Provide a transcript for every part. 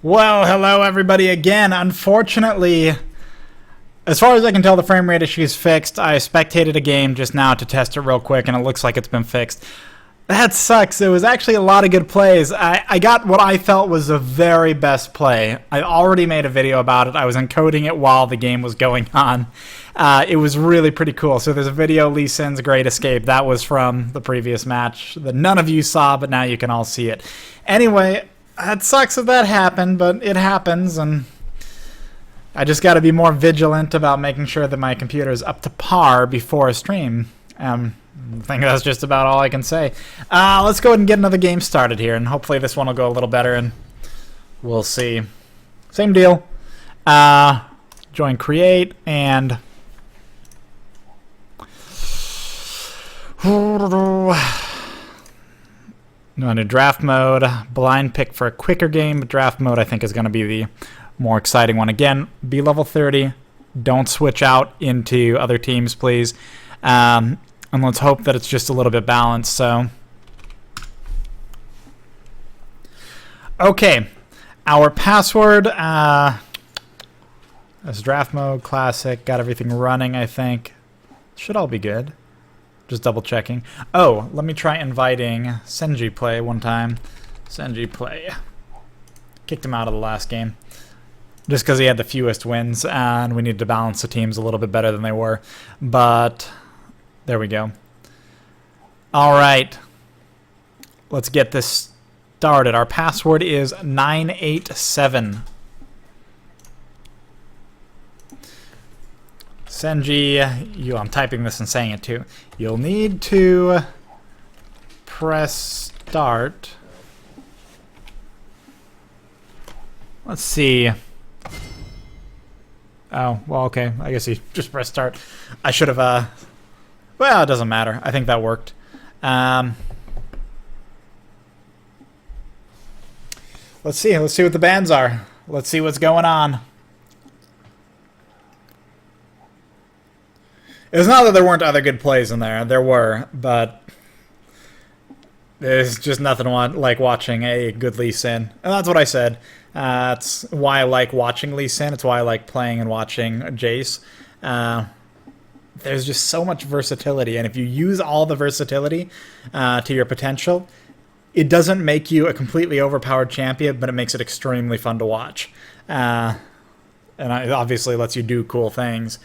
Well, hello everybody again. Unfortunately, as far as I can tell, the frame rate issue is fixed. I spectated a game just now to test it real quick, and it looks like it's been fixed. That sucks. It was actually a lot of good plays. I got what I felt was the very best play. I already made a video about it. I was encoding it while the game was going on. It was really pretty cool. So there's a video, Lee Sin's Great Escape. That was from the previous match that none of you saw, but now you can all see it. Anyway, it sucks that that happened, but it happens, and I just got to be more vigilant about making sure that my computer is up to par before a stream. I think that's just about all I can say. Let's go ahead and get another game started here, and hopefully this one will go a little better, and we'll see. Same deal. Join create, and going to draft mode. Blind pick for a quicker game, but draft mode I think is going to be the more exciting one. Again, be level 30. Don't switch out into other teams, please. And let's hope that it's just a little bit balanced. So, okay, our password. That's draft mode, classic. Got everything running, I think. Should all be good. Just double checking. Oh, let me try inviting Senji Play one time. Senji Play. Kicked him out of the last game. Just because he had the fewest wins, and we needed to balance the teams a little bit better than they were. But there we go. All right. Let's get this started. Our password is 987. Senji, I'm typing this and saying it too. You'll need to press start. Let's see. Oh, well, okay. I guess you just press start. I should have, well, it doesn't matter. I think that worked. Let's see. Let's see what the bands are. Let's see what's going on. It's not that there weren't other good plays in there. There were, but there's just nothing like watching a good Lee Sin. And that's what I said. That's why I like watching Lee Sin. It's why I like playing and watching Jace. There's just so much versatility, and if you use all the versatility to your potential, it doesn't make you a completely overpowered champion, but it makes it extremely fun to watch. And it obviously lets you do cool things.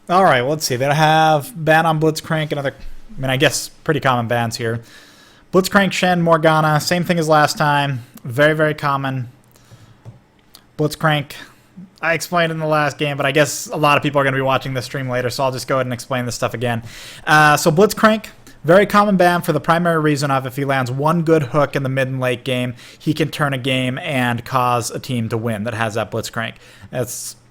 All right, well, let's see. They have ban on Blitzcrank, another, I mean, I guess pretty common bans here. Blitzcrank, Shen, Morgana, same thing as last time. Very, very common. Blitzcrank, I explained in the last game, but I guess a lot of people are going to be watching this stream later, so I'll just go ahead and explain this stuff again. So Blitzcrank, very common ban for the primary reason of if he lands one good hook in the mid and late game, he can turn a game and cause a team to win that has that Blitzcrank.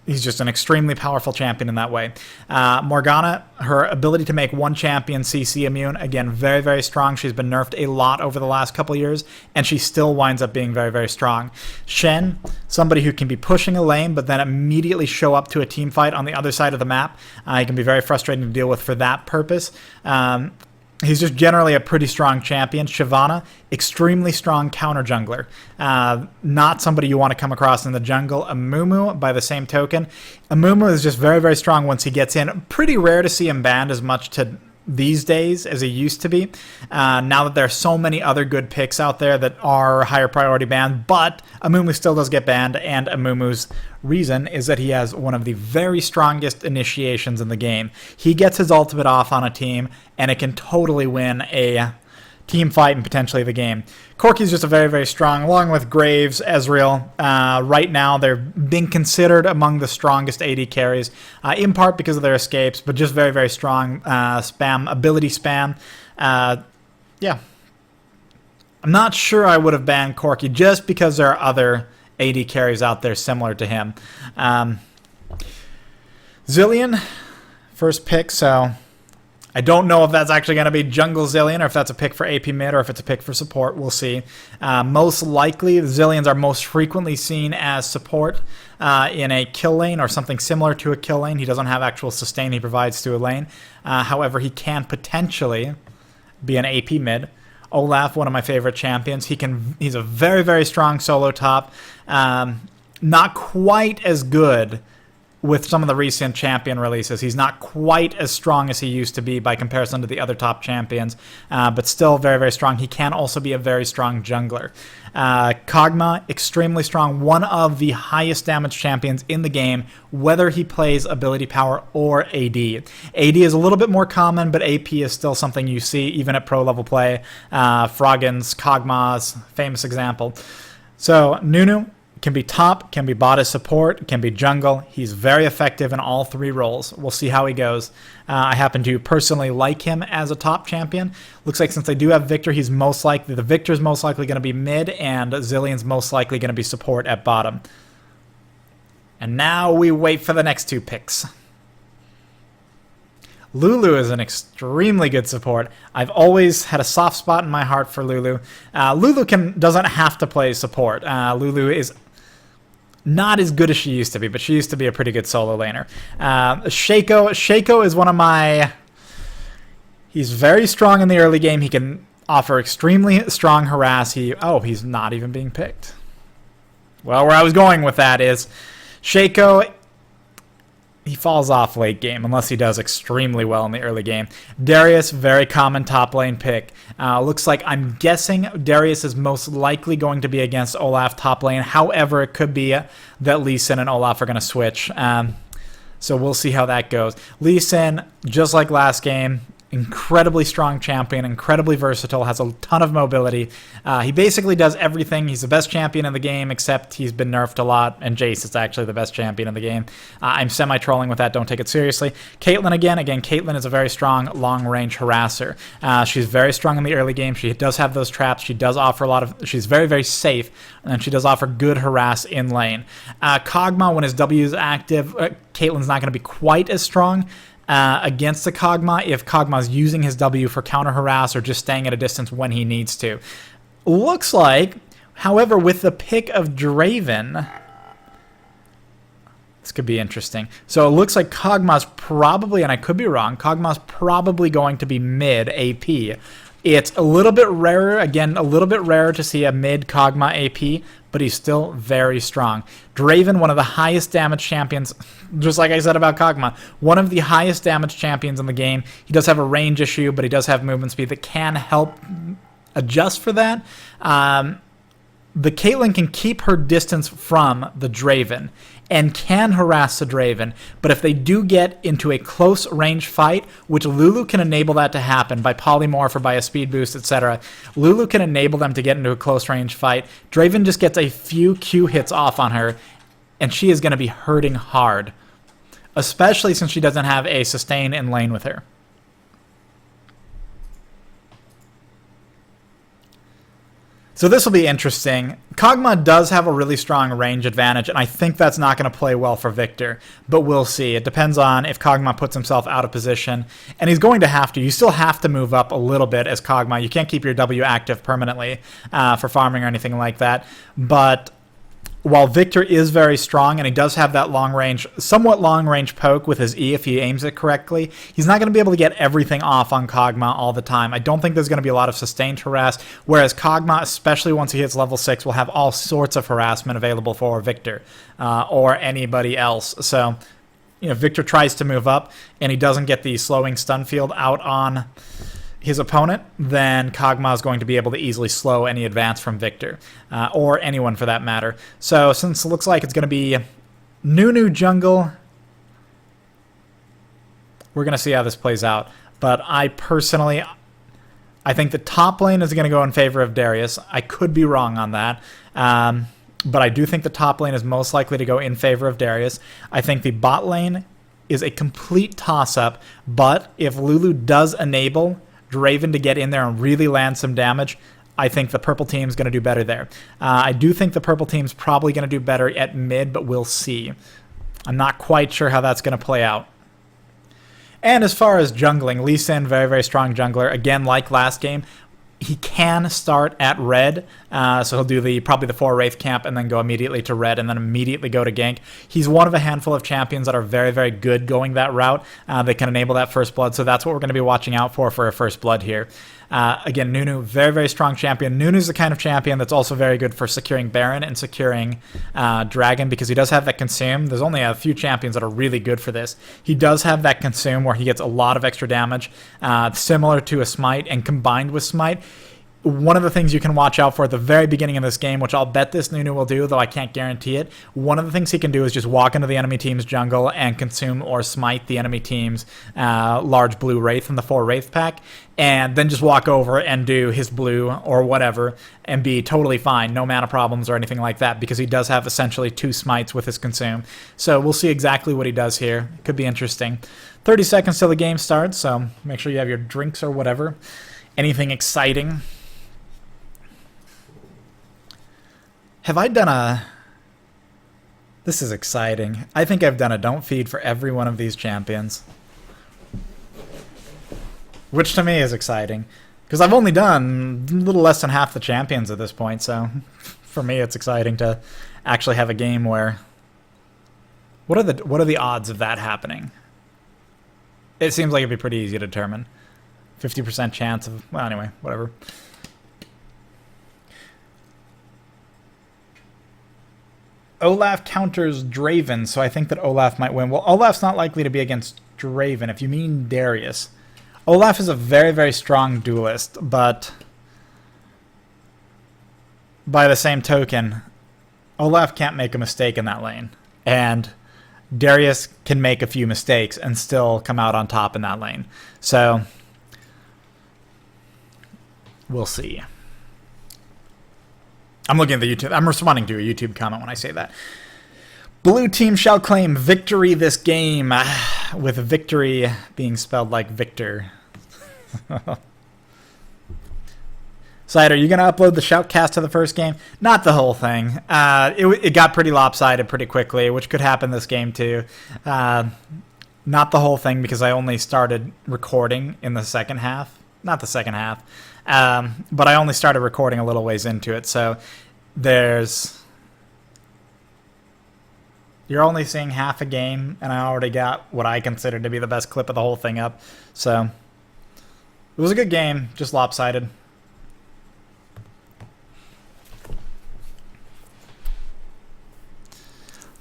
He's just an extremely powerful champion in that way. Morgana, her ability to make one champion CC immune, again, very, very strong. She's been nerfed a lot over the last couple years, and she still winds up being very, very strong. Shen, somebody who can be pushing a lane, but then immediately show up to a team fight on the other side of the map. He can be very frustrating to deal with for that purpose. He's just generally a pretty strong champion. Shyvana, extremely strong counter jungler. Not somebody you want to come across in the jungle. Amumu, by the same token. Amumu is just very, very strong once he gets in. Pretty rare to see him banned as much these days as he used to be. Now that there are so many other good picks out there that are higher priority banned, but Amumu still does get banned, and Amumu's reason is that he has one of the very strongest initiations in the game. He gets his ultimate off on a team, and it can totally win a team fight and potentially the game. Corki's just a very, very strong, along with Graves, Ezreal. Right now, they're being considered among the strongest AD carries, in part because of their escapes, but just very, very strong ability spam. Yeah. I'm not sure I would have banned Corki just because there are other AD carries out there similar to him. Zillion, first pick, so I don't know if that's actually going to be Jungle Zillion or if that's a pick for AP mid or if it's a pick for support. We'll see. Most likely, the Zillions are most frequently seen as support in a kill lane or something similar to a kill lane. He doesn't have actual sustain he provides to a lane. However, he can potentially be an AP mid. Olaf, one of my favorite champions. He's a very, very strong solo top. Not quite as good with some of the recent champion releases. He's not quite as strong as he used to be by comparison to the other top champions, but still very, very strong. He can also be a very strong jungler. Kog'Maw, extremely strong, one of the highest damage champions in the game, whether he plays ability power or AD. AD is a little bit more common, but AP is still something you see even at pro level play. Froggen's, Kog'Maw's, famous example. So Nunu can be top, can be bot as support, can be jungle. He's very effective in all three roles. We'll see how he goes. I happen to personally like him as a top champion. Looks like since they do have Victor, the Victor's most likely going to be mid, and Zillion's most likely going to be support at bottom. And now we wait for the next two picks. Lulu is an extremely good support. I've always had a soft spot in my heart for Lulu. Lulu doesn't have to play support. Lulu is not as good as she used to be, but she used to be a pretty good solo laner. Shaco is one of my... He's very strong in the early game. He can offer extremely strong harass. He's not even being picked. Well, where I was going with that is Shaco... He falls off late game unless he does extremely well in the early game. Darius, very common top lane pick. Looks like, I'm guessing Darius is most likely going to be against Olaf top lane. However, it could be that Lee Sin and Olaf are going to switch. So we'll see how that goes. Lee Sin, just like last game, incredibly strong champion, incredibly versatile, has a ton of mobility. He basically does everything. He's the best champion in the game, except he's been nerfed a lot, and Jace is actually the best champion in the game. I'm semi-trolling with that, don't take it seriously. Caitlyn again, Caitlyn is a very strong long-range harasser. She's very strong in the early game. She does have those traps. She does offer she's very, very safe, and she does offer good harass in lane. Kog'Maw, when his W is active, Caitlyn's not going to be quite as strong against the Kog'Maw if Kog'Maw's using his W for counter harass or just staying at a distance when he needs to. Looks like, however, with the pick of Draven, this could be interesting. So it looks like Kog'Maw's probably, and I could be wrong, Kog'Maw's probably going to be mid AP. It's a little bit rarer, again, a little bit rarer to see a mid Kog'Maw AP, but he's still very strong. Draven, one of the highest damage champions, just like I said about Kog'Maw, one of the highest damage champions in the game. He does have a range issue, but he does have movement speed that can help adjust for that. The Caitlyn can keep her distance from the Draven and can harass the Draven, but if they do get into a close range fight, which Lulu can enable that to happen by polymorph or by a speed boost, etc., Lulu can enable them to get into a close range fight. Draven just gets a few Q hits off on her, and she is going to be hurting hard, especially since she doesn't have a sustain in lane with her. So this will be interesting. Kog'Maw does have a really strong range advantage, and I think that's not going to play well for Victor, but we'll see. It depends on if Kog'Maw puts himself out of position, and he's going to have to. You still have to move up a little bit as Kog'Maw. You can't keep your W active permanently for farming or anything like that, but while Victor is very strong, and he does have that somewhat long-range poke with his E if he aims it correctly, he's not going to be able to get everything off on Kog'Maw all the time. I don't think there's going to be a lot of sustained harass, whereas Kog'Maw, especially once he hits level 6, will have all sorts of harassment available for Victor or anybody else. So, Victor tries to move up, and he doesn't get the slowing stun field out on his opponent, then Kog'Maw is going to be able to easily slow any advance from Victor, or anyone for that matter. So since it looks like it's going to be Nunu jungle, we're going to see how this plays out. But I think the top lane is going to go in favor of Darius. I could be wrong on that. But I do think the top lane is most likely to go in favor of Darius. I think the bot lane is a complete toss-up, but if Lulu does enable Draven to get in there and really land some damage, I think the purple team's going to do better there. I do think the purple team's probably going to do better at mid, but we'll see. I'm not quite sure how that's going to play out. And as far as jungling, Lee Sin, very, very strong jungler. Again, like last game, he can start at red, so he'll do probably the 4 Wraith camp and then go immediately to red and then immediately go to gank. He's one of a handful of champions that are very, very good going that route. They can enable that first blood, so that's what we're going to be watching out for a first blood here. Again, Nunu, very, very strong champion. Nunu's the kind of champion that's also very good for securing Baron and securing Dragon, because he does have that consume. There's only a few champions that are really good for this. He does have that consume where he gets a lot of extra damage, similar to a smite, and combined with smite, one of the things you can watch out for at the very beginning of this game, which I'll bet this Nunu will do, though I can't guarantee it, one of the things he can do is just walk into the enemy team's jungle and consume or smite the enemy team's large blue Wraith in the 4 Wraith pack, and then just walk over and do his blue or whatever and be totally fine, no mana problems or anything like that, because he does have essentially 2 smites with his consume. So we'll see exactly what he does here. Could be interesting. 30 seconds till the game starts, so make sure you have your drinks or whatever. Anything exciting. Have I done a... This is exciting. I think I've done a don't feed for every one of these champions. Which to me is exciting. Because I've only done a little less than half the champions at this point, so for me it's exciting to actually have a game where... What are the odds of that happening? It seems like it'd be pretty easy to determine. 50% chance of... Well, anyway, whatever. Olaf counters Draven, so I think that Olaf might win. Well, Olaf's not likely to be against Draven, if you mean Darius. Olaf is a very, very strong duelist, but by the same token, Olaf can't make a mistake in that lane. And Darius can make a few mistakes and still come out on top in that lane. So, we'll see. I'm looking at the YouTube. I'm responding to a YouTube comment when I say that. Blue team shall claim victory this game, with victory being spelled like Victor. Cider, you gonna upload the shoutcast to the first game? Not the whole thing. It got pretty lopsided pretty quickly, which could happen this game too. Not the whole thing, because I only started recording in the second half. Not the second half. But I only started recording a little ways into it, so you're only seeing half a game, and I already got what I consider to be the best clip of the whole thing up. So it was a good game, just lopsided.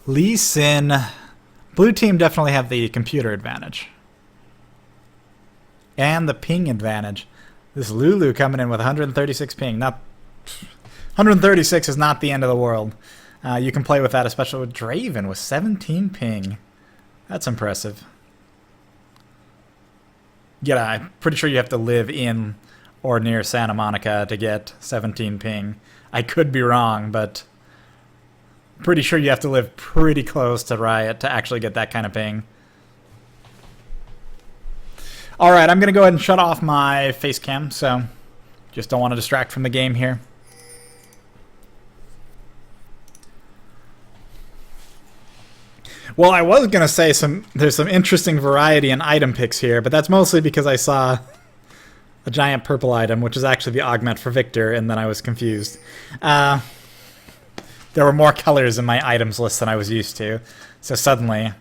Lee Sin. Blue team definitely have the computer advantage. And the ping advantage. This Lulu coming in with 136 ping. 136 is not the end of the world. You can play with that, especially with Draven with 17 ping. That's impressive. Yeah, I'm pretty sure you have to live in or near Santa Monica to get 17 ping. I could be wrong, but pretty sure you have to live pretty close to Riot to actually get that kind of ping. Alright, I'm going to go ahead and shut off my face cam, so just don't want to distract from the game here. Well, I was going to say there's some interesting variety in item picks here, but that's mostly because I saw a giant purple item, which is actually the augment for Victor, and then I was confused. There were more colors in my items list than I was used to, so suddenly...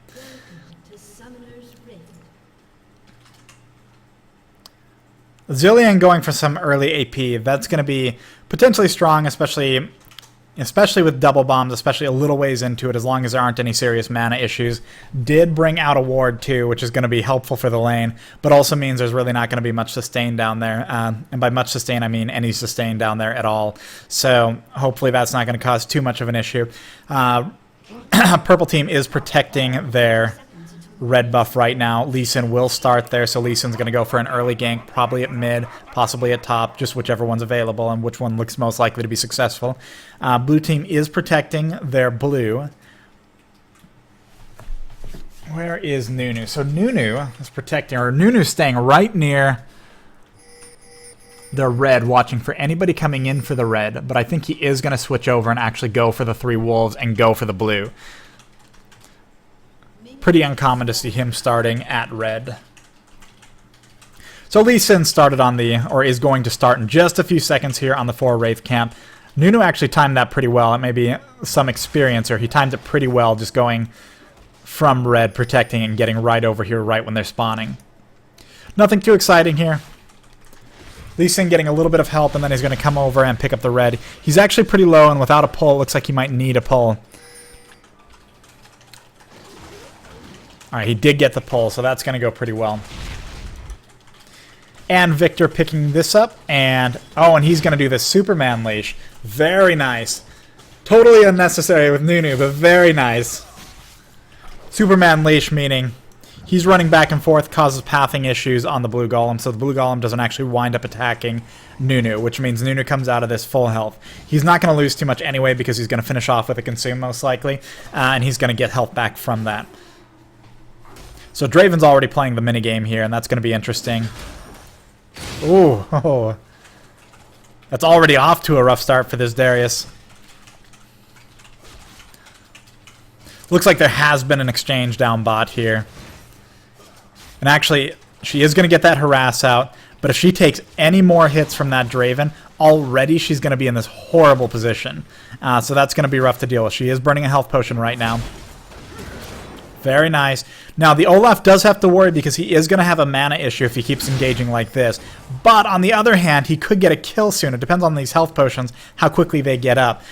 Zilean going for some early AP, that's going to be potentially strong, especially with double bombs, especially a little ways into it, as long as there aren't any serious mana issues. Did bring out a ward too, which is going to be helpful for the lane, but also means there's really not going to be much sustain down there. And by much sustain, I mean any sustain down there at all. So hopefully that's not going to cause too much of an issue. Purple team is protecting their red buff right now. Lee Sin will start there, so Lee Sin's going to go for an early gank, probably at mid, possibly at top, just whichever one's available and which one looks most likely to be successful. Blue team is protecting their blue. Where is Nunu? So Nunu is protecting, or Nunu's staying right near the red, watching for anybody coming in for the red, but I think he is going to switch over and actually go for the 3 wolves and go for the blue. Pretty uncommon to see him starting at red. So Lee Sin started on or is going to start in just a few seconds here on the 4 Wraith camp. Nunu actually timed that pretty well. It may be some experience, or he timed it pretty well, just going from red, protecting, and getting right over here right when they're spawning. Nothing too exciting here. Lee Sin getting a little bit of help, and then he's going to come over and pick up the red. He's actually pretty low, and without a pull, it looks like he might need a pull. Alright, he did get the pull, so that's going to go pretty well. And Victor picking this up, and... oh, and he's going to do this Superman leash. Very nice. Totally unnecessary with Nunu, but very nice. Superman leash meaning he's running back and forth, causes pathing issues on the blue golem, so the blue golem doesn't actually wind up attacking Nunu, which means Nunu comes out of this full health. He's not going to lose too much anyway because he's going to finish off with a consume most likely, and he's going to get health back from that. So Draven's already playing the minigame here, and that's going to be interesting. Ooh, oh. That's already off to a rough start for this Darius. Looks like there has been an exchange down bot here. And actually, she is going to get that harass out, but if she takes any more hits from that Draven, already she's going to be in this horrible position. So that's going to be rough to deal with. She is burning a health potion right now. Very nice. Now, the Olaf does have to worry because he is going to have a mana issue if he keeps engaging like this. But on the other hand, he could get a kill soon. It depends on these health potions, how quickly they get up.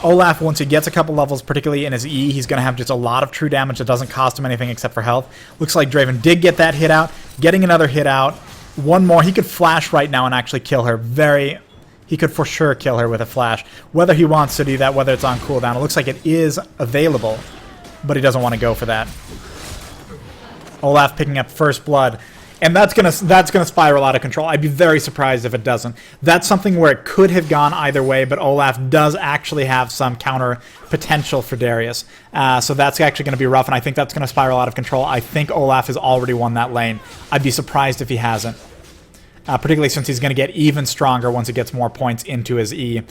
Olaf, once he gets a couple levels, particularly in his E, he's going to have just a lot of true damage that doesn't cost him anything except for health. Looks like Draven did get that hit out. Getting another hit out. One more. He could flash right now and actually kill her. He could for sure kill her with a flash. Whether he wants to do that, whether it's on cooldown, it looks like it is available. But he doesn't want to go for that. Olaf picking up first blood. And that's gonna spiral out of control. I'd be very surprised if it doesn't. That's something where it could have gone either way, but Olaf does actually have some counter potential for Darius. So that's actually going to be rough, and I think that's going to spiral out of control. I think Olaf has already won that lane. I'd be surprised if he hasn't. Particularly since he's going to get even stronger once he gets more points into his E.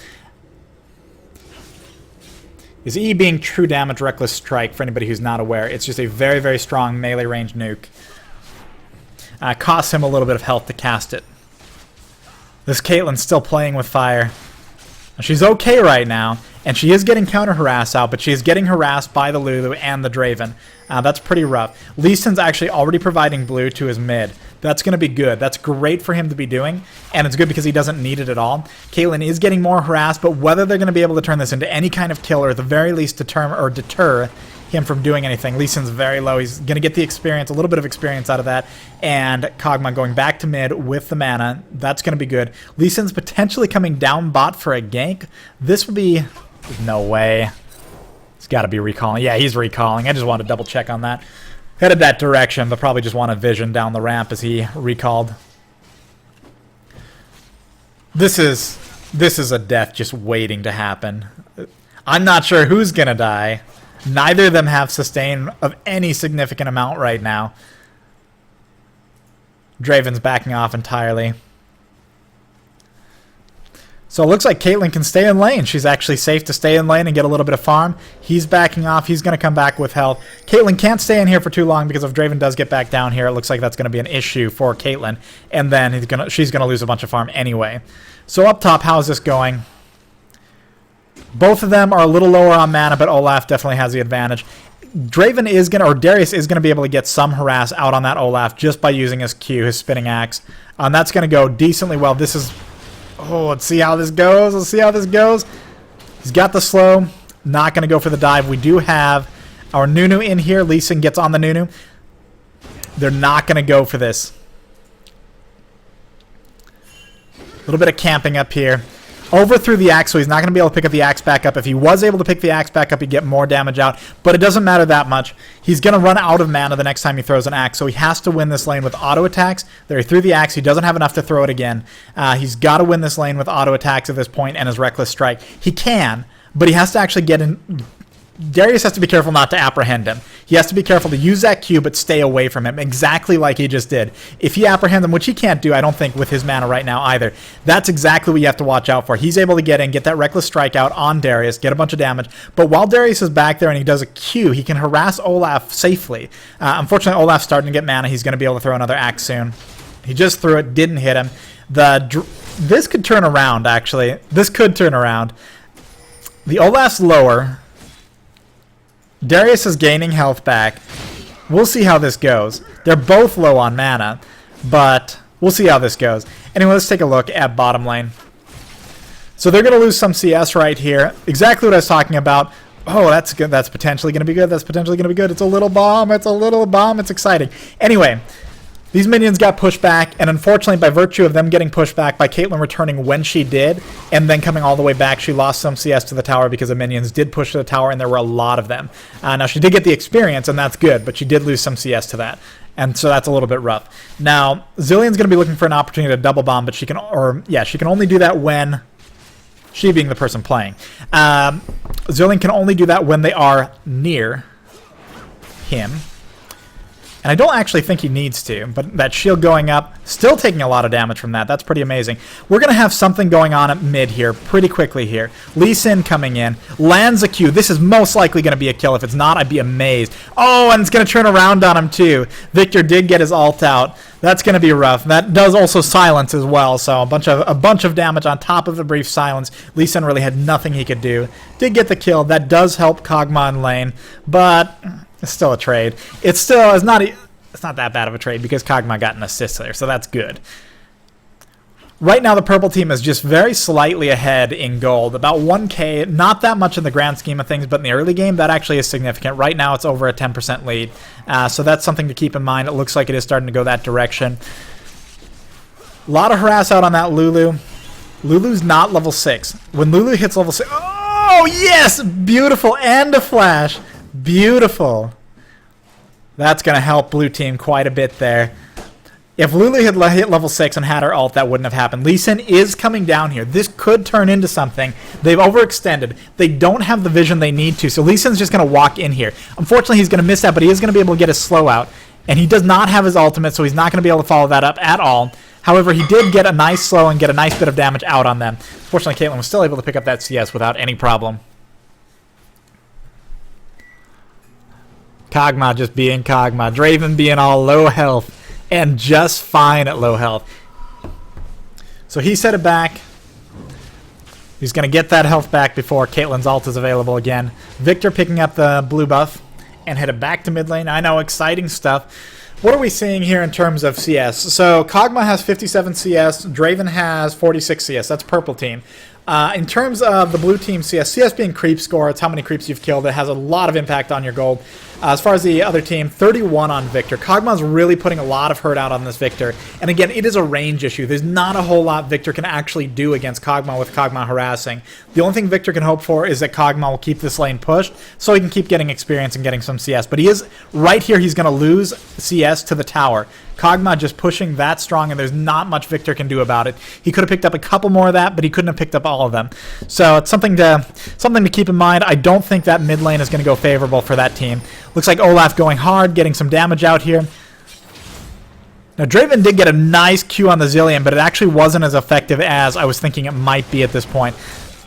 His E being true damage reckless strike, for anybody who's not aware. It's just a very, very strong melee range nuke. Costs him a little bit of health to cast it. This Caitlyn's still playing with fire. She's okay right now, and she is getting counter harass out, but she is getting harassed by the Lulu and the Draven. That's pretty rough. Lee Sin's actually already providing blue to his mid. That's going to be good. That's great for him to be doing, and it's good because he doesn't need it at all. Caitlyn is getting more harassed, but whether they're going to be able to turn this into any kind of kill, or at the very least deter him from doing anything. Lee Sin's very low. He's going to get the experience, a little bit of experience out of that, and Kog'Maw going back to mid with the mana. That's going to be good. Lee Sin's potentially coming down bot for a gank. This would be... no way. He's got to be recalling. Yeah, he's recalling. I just want to double check on that. Headed that direction, but probably just want a vision down the ramp as he recalled. This is a death just waiting to happen. I'm not sure who's going to die. Neither of them have sustain of any significant amount right now. Draven's backing off entirely. So it looks like Caitlyn can stay in lane. She's actually safe to stay in lane and get a little bit of farm. He's backing off. He's going to come back with health. Caitlyn can't stay in here for too long because if Draven does get back down here, it looks like that's going to be an issue for Caitlyn. And then she's going to lose a bunch of farm anyway. So up top, how's this going? Both of them are a little lower on mana, but Olaf definitely has the advantage. Draven is going to, or Darius is going to be able to get some harass out on that Olaf just by using his Q, his spinning axe. And that's going to go decently well. This is... oh, let's see how this goes. Let's see how this goes. He's got the slow. Not going to go for the dive. We do have our Nunu in here. Lee Sin gets on the Nunu. They're not going to go for this. A little bit of camping up here. Overthrew the axe, so he's not going to be able to pick up the axe back up. If he was able to pick the axe back up, he'd get more damage out. But it doesn't matter that much. He's going to run out of mana the next time he throws an axe, so he has to win this lane with auto attacks. There, he threw the axe. He doesn't have enough to throw it again. He's got to win this lane with auto attacks at this point and his reckless strike. He can, but he has to actually get in... Darius has to be careful not to apprehend him. He has to be careful to use that Q but stay away from him, exactly like he just did. If he apprehends him, which he can't do, I don't think, with his mana right now either, that's exactly what you have to watch out for. He's able to get in, get that reckless strike out on Darius, get a bunch of damage, but while Darius is back there and he does a Q, he can harass Olaf safely. Unfortunately, Olaf's starting to get mana. He's going to be able to throw another axe soon. He just threw it, didn't hit him. This could turn around, actually. This could turn around. The Olaf's lower... Darius is gaining health back. We'll see how this goes. They're both low on mana, but We'll see how this goes. Anyway, let's take a look at bottom lane. So they're going to lose some CS right here. Exactly what I was talking about. Oh, that's good. That's potentially going to be good. That's potentially going to be good. It's a little bomb. It's a little bomb. It's exciting. Anyway, these minions got pushed back, and unfortunately, by virtue of them getting pushed back, by Caitlyn returning when she did, and then coming all the way back, she lost some CS to the tower because the minions did push to the tower, and there were a lot of them. Now, she did get the experience, and that's good, but she did lose some CS to that. And so that's a little bit rough. Now, Zillion's going to be looking for an opportunity to double bomb, but she can only do that when... She being the person playing. Zillion can only do that when they are near him. And I don't actually think he needs to, but that shield going up, still taking a lot of damage from that. That's pretty amazing. We're going to have something going on at mid here pretty quickly here. Lee Sin coming in, lands a Q. This is most likely going to be a kill. If it's not, I'd be amazed. Oh, and it's going to turn around on him too. Victor did get his ult out. That's going to be rough. That does also silence as well, so a bunch of damage on top of the brief silence. Lee Sin really had nothing he could do. Did get the kill. That does help Kog'Maw in lane, but... It's still a trade. It's not that bad of a trade because Kog'Maw got an assist there, so that's good. Right now, the purple team is just very slightly ahead in gold, about 1K. Not that much in the grand scheme of things, but in the early game, that actually is significant. Right now, it's over a 10% lead, so that's something to keep in mind. It looks like it is starting to go that direction. A lot of harass out on that Lulu. Lulu's not level 6. When Lulu hits level 6... Oh, yes! Beautiful, and a flash. Beautiful. That's going to help blue team quite a bit there. If Lulu had hit level 6 and had her ult, that wouldn't have happened. Lee Sin is coming down here. This could turn into something. They've overextended. They don't have the vision they need to, so Lee Sin's just going to walk in here. Unfortunately, he's going to miss that, but he is going to be able to get his slow out. And he does not have his ultimate, so he's not going to be able to follow that up at all. However, he did get a nice slow and get a nice bit of damage out on them. Fortunately, Caitlyn was still able to pick up that CS without any problem. Kog'Maw just being Kog'Maw. Draven being all low health and just fine at low health. So he set it back. He's going to get that health back before Caitlyn's ult is available again. Victor picking up the blue buff and headed back to mid lane. I know, exciting stuff. What are we seeing here in terms of CS? So Kog'Maw has 57 CS. Draven has 46 CS. That's purple team. In terms of the blue team CS being creep score, it's how many creeps you've killed. It has a lot of impact on your gold. As far as the other team, 31 on Victor. Kog'Maw's really putting a lot of hurt out on this Victor. And again, it is a range issue. There's not a whole lot Victor can actually do against Kog'Maw with Kog'Maw harassing. The only thing Victor can hope for is that Kog'Maw will keep this lane pushed so he can keep getting experience and getting some CS. But he is, right here, he's going to lose CS to the tower. Kog'Maw just pushing that strong, and there's not much Victor can do about it. He could have picked up a couple more of that, but he couldn't have picked up all of them. So it's something to keep in mind. I don't think that mid lane is going to go favorable for that team. Looks like Olaf going hard, getting some damage out here. Now, Draven did get a nice Q on the Zillion, but it actually wasn't as effective as I was thinking it might be at this point.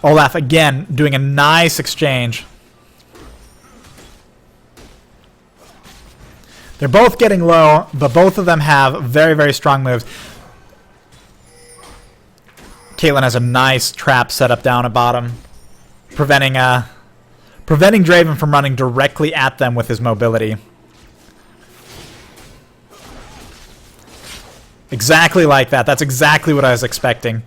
Olaf, again, doing a nice exchange. They're both getting low, but both of them have very, very strong moves. Caitlyn has a nice trap set up down at bottom, preventing Draven from running directly at them with his mobility. Exactly like that. That's exactly what I was expecting.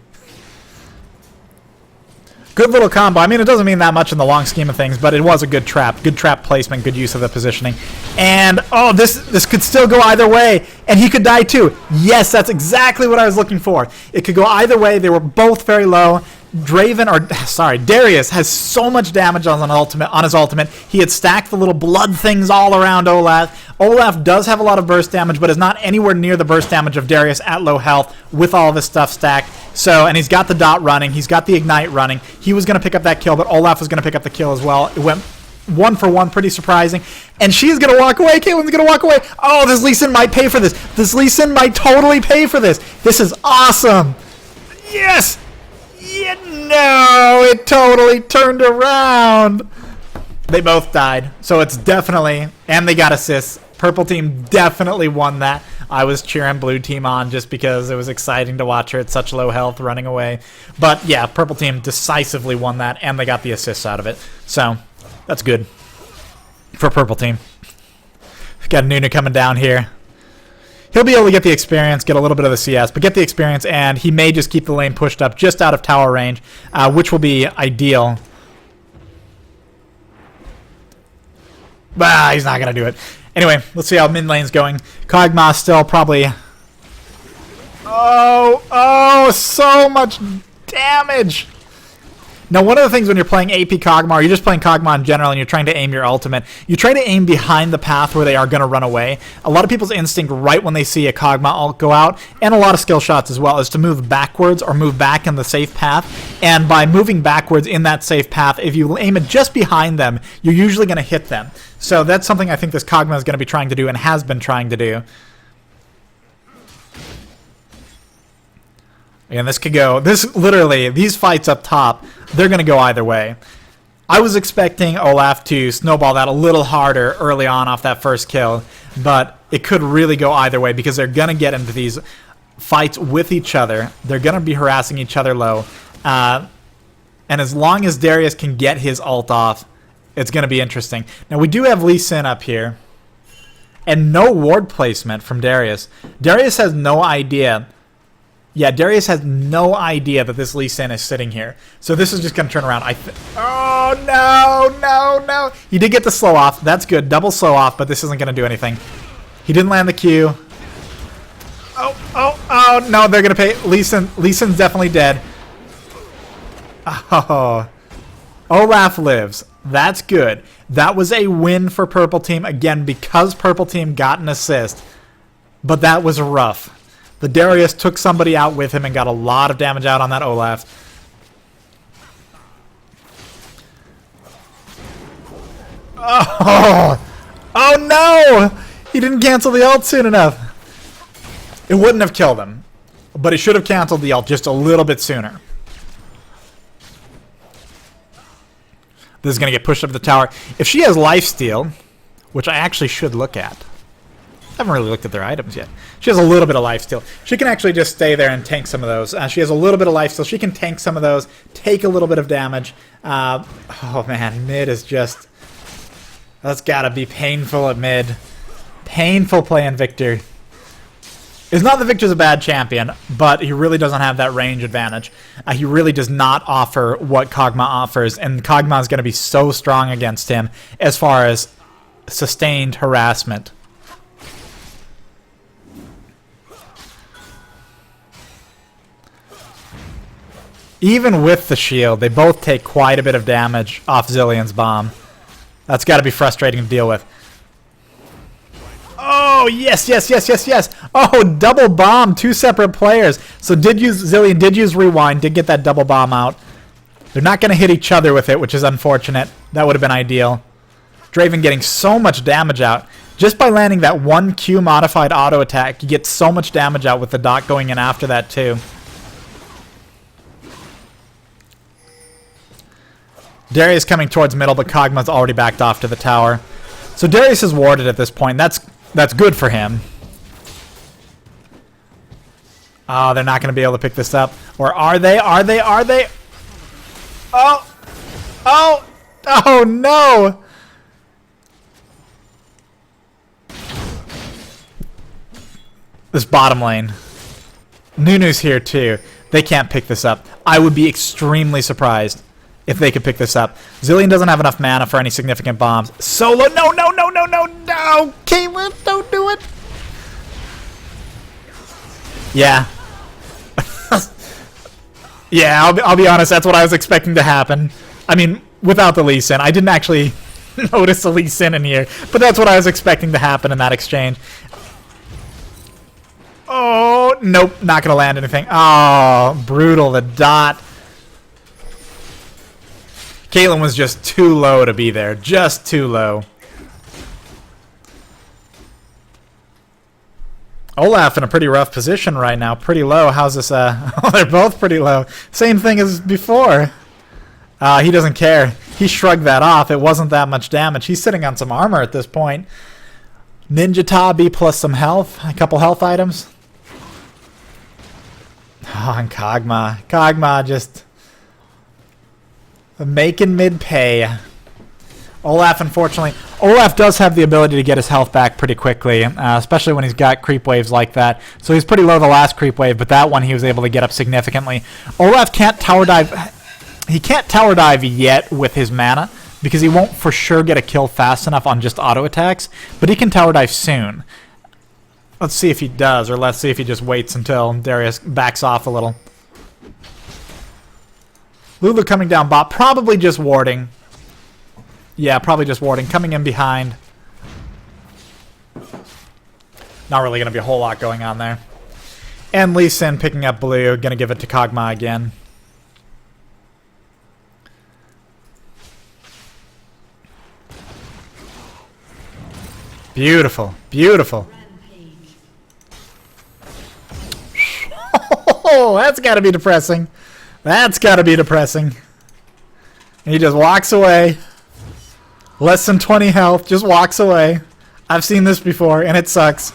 Good little combo. I mean, it doesn't mean that much in the long scheme of things, but it was a good trap. Good trap placement, good use of the positioning. And, oh, this could still go either way, and he could die too. Yes, that's exactly what I was looking for. It could go either way. They were both very low. Darius has so much damage on his ultimate. He had stacked the little blood things all around Olaf. Olaf does have a lot of burst damage, but is not anywhere near the burst damage of Darius at low health with all of his stuff stacked. So, and he's got the dot running. He's got the ignite running. He was going to pick up that kill, but Olaf was going to pick up the kill as well. It went 1 for 1, pretty surprising. And she's going to walk away. Caitlyn's going to walk away. Oh, this Lee Sin might pay for this. This Lee Sin might totally pay for this. This is awesome. Yes! Yeah, no, it totally turned around. They both died, so it's definitely, and they got assists. Purple team definitely won that. I was cheering blue team on just because it was exciting to watch her at such low health running away. But yeah, purple team decisively won that, and they got the assists out of it. So that's good for purple team. Got Nunu coming down here. He'll be able to get the experience, get a little bit of the CS, but get the experience, and he may just keep the lane pushed up just out of tower range, which will be ideal. Bah, he's not going to do it. Anyway, let's see how mid lane's going. Kog'Maw still probably... Oh, so much damage! Now, one of the things when you're playing AP Kog'Maw, or you're just playing Kog'Maw in general, and you're trying to aim your ultimate, you try to aim behind the path where they are going to run away. A lot of people's instinct right when they see a Kog'Maw ult go out, and a lot of skill shots as well, is to move backwards or move back in the safe path. And by moving backwards in that safe path, if you aim it just behind them, you're usually going to hit them. So that's something I think this Kog'Maw is going to be trying to do and has been trying to do. And this could go, literally, these fights up top, they're going to go either way. I was expecting Olaf to snowball that a little harder early on off that first kill, but it could really go either way because they're going to get into these fights with each other. They're going to be harassing each other low. And as long as Darius can get his ult off, it's going to be interesting. Now, we do have Lee Sin up here, and no ward placement from Darius. Darius has no idea. Yeah, Darius has no idea that this Lee Sin is sitting here. So this is just going to turn around. Oh, no. He did get the slow off. That's good. Double slow off, but this isn't going to do anything. He didn't land the Q. Oh, no, they're going to pay. Lee Sin's definitely dead. Oh, Olaf lives. That's good. That was a win for Purple Team, again, because Purple Team got an assist. But that was rough. The Darius took somebody out with him and got a lot of damage out on that Olaf. Oh no! He didn't cancel the ult soon enough. It wouldn't have killed him, but he should have canceled the ult just a little bit sooner. This is going to get pushed up the tower. If she has lifesteal, which I actually should look at. I haven't really looked at their items yet. She has a little bit of lifesteal. She can actually just stay there and tank some of those. She has a little bit of lifesteal. She can tank some of those, take a little bit of damage. Oh man, mid is just... That's gotta be painful at mid. Painful playing Victor. It's not that Victor's a bad champion, but he really doesn't have that range advantage. He really does not offer what Kog'Maw offers, and Kog'Maw is going to be so strong against him as far as sustained harassment. Even with the shield, they both take quite a bit of damage off Zilean's bomb. That's got to be frustrating to deal with. Oh, yes. Oh, double bomb, two separate players. So Zilean did use rewind, did get that double bomb out. They're not going to hit each other with it, which is unfortunate. That would have been ideal. Draven getting so much damage out. Just by landing that one Q modified auto attack, you get so much damage out with the dot going in after that too. Darius coming towards middle, but Kog'Maw's already backed off to the tower. So Darius is warded at this point. That's good for him. Oh, they're not going to be able to pick this up. Or are they? Are they? Oh no! This bottom lane. Nunu's here too. They can't pick this up. I would be extremely surprised if they could pick this up. Zilean doesn't have enough mana for any significant bombs. Solo, no! Caitlyn, don't do it! Yeah. Yeah, I'll be honest, that's what I was expecting to happen. I mean, without the Lee Sin. I didn't actually notice the Lee Sin in here, but that's what I was expecting to happen in that exchange. Oh, nope, not going to land anything. Oh, brutal, the dot. Caitlyn was just too low to be there. Just too low. Olaf in a pretty rough position right now. Pretty low. How's this? Oh, they're both pretty low. Same thing as before. He doesn't care. He shrugged that off. It wasn't that much damage. He's sitting on some armor at this point. Ninja Tabi plus some health. A couple health items. Oh, and Kog'Maw. Kog'Maw just... making mid pay. Olaf, unfortunately, Olaf does have the ability to get his health back pretty quickly, especially when he's got creep waves like that. So he's pretty low the last creep wave, but that one he was able to get up significantly. Olaf can't tower dive. He can't tower dive yet with his mana because he won't for sure get a kill fast enough on just auto attacks, but he can tower dive soon. Let's see if he does, or let's see if he just waits until Darius backs off a little. Lulu coming down bot, probably just warding. Yeah, probably just warding. Coming in behind. Not really going to be a whole lot going on there. And Lee Sin picking up blue. Going to give it to Kog'Maw again. Beautiful. Beautiful. Oh, that's got to be depressing. That's got to be depressing. And he just walks away. Less than 20 health, just walks away. I've seen this before, and it sucks.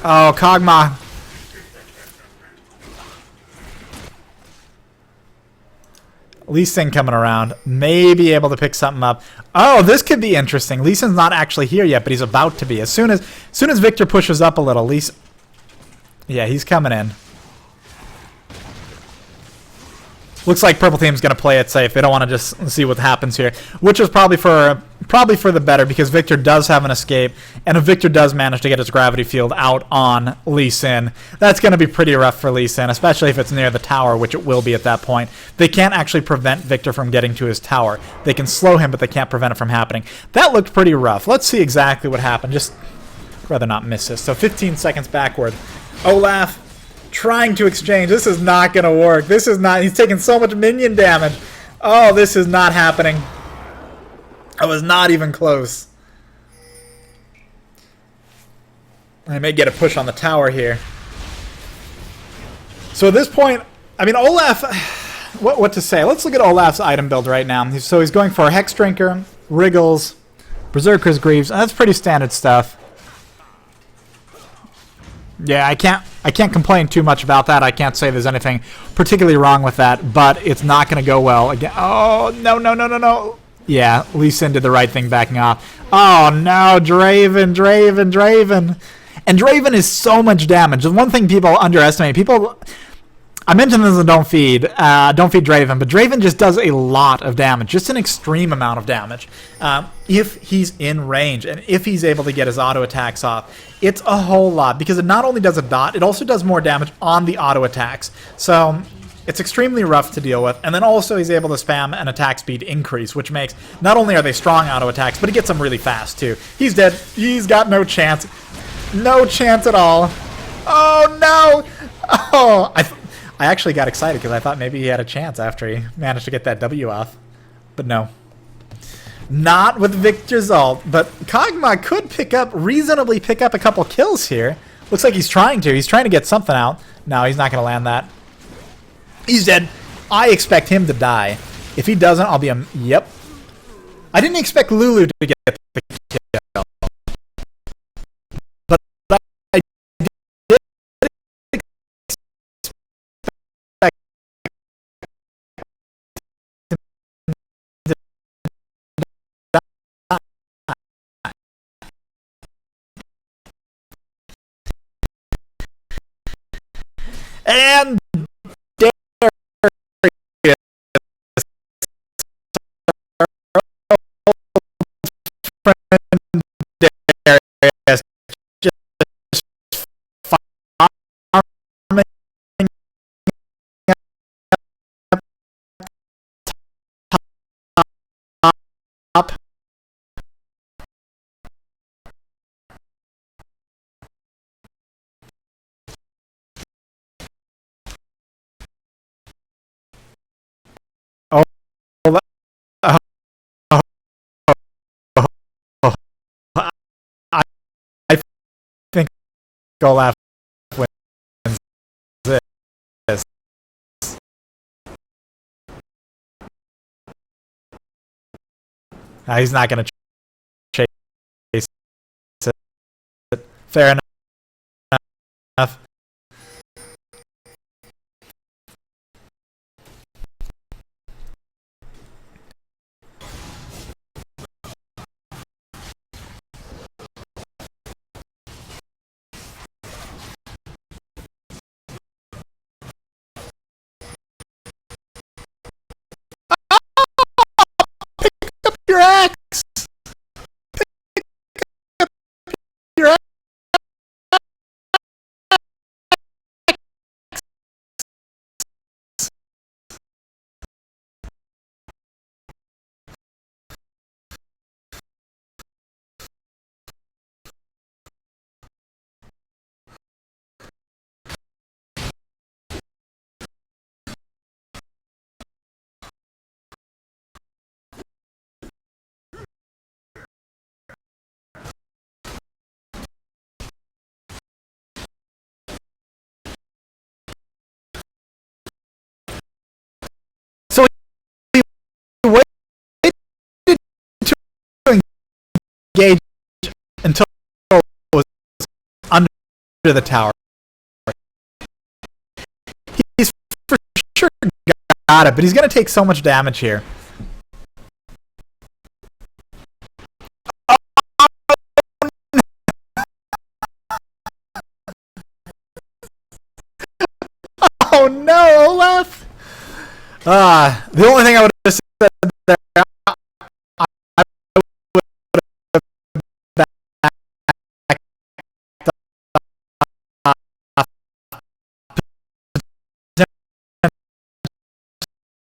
Oh, Kog'Maw. Lee Sin coming around. May be able to pick something up. Oh, this could be interesting. Lee Sin's not actually here yet, but he's about to be. As soon as Victor pushes up a little, Lee Sin... Yeah, he's coming in. Looks like Purple Team's going to play it safe. They don't want to just see what happens here, which is probably for the better because Victor does have an escape, and if Victor does manage to get his gravity field out on Lee Sin, that's going to be pretty rough for Lee Sin, especially if it's near the tower, which it will be at that point. They can't actually prevent Victor from getting to his tower. They can slow him, but they can't prevent it from happening. That looked pretty rough. Let's see exactly what happened. Just rather not miss this. So 15 seconds backward. Olaf trying to exchange. This is not going to work. This is not... He's taking so much minion damage. Oh, this is not happening. I was not even close. I may get a push on the tower here. So at this point, I mean, Olaf... What to say? Let's look at Olaf's item build right now. So he's going for Hex Drinker, Wriggles, Berserker's Greaves. That's pretty standard stuff. Yeah, I can't complain too much about that. I can't say there's anything particularly wrong with that, but it's not going to go well again. Oh, no. Yeah, Lee Sin did the right thing backing off. Oh, no, Draven. And Draven is so much damage. The one thing people underestimate, I mentioned this in Don't Feed Draven, but Draven just does a lot of damage, just an extreme amount of damage. If he's in range and if he's able to get his auto attacks off, it's a whole lot because it not only does a dot, it also does more damage on the auto attacks. So it's extremely rough to deal with. And then also he's able to spam an attack speed increase, which makes not only are they strong auto attacks, but he gets them really fast too. He's dead. He's got no chance. No chance at all. Oh, no. Oh, I actually got excited because I thought maybe he had a chance after he managed to get that W off. But no. Not with Victor's ult. But Kog'Maw could reasonably pick up a couple kills here. Looks like he's trying to. He's trying to get something out. No, he's not going to land that. He's dead. I expect him to die. If he doesn't, I'll be a... Yep. I didn't expect Lulu to get the kill. But I did and Darius just farming up. Oh, I think Olaf wins this. He's not going to chase it. Fair enough. of the tower. He's for sure got it, but he's going to take so much damage here. Oh no, Olaf! The only thing I would have said there, I would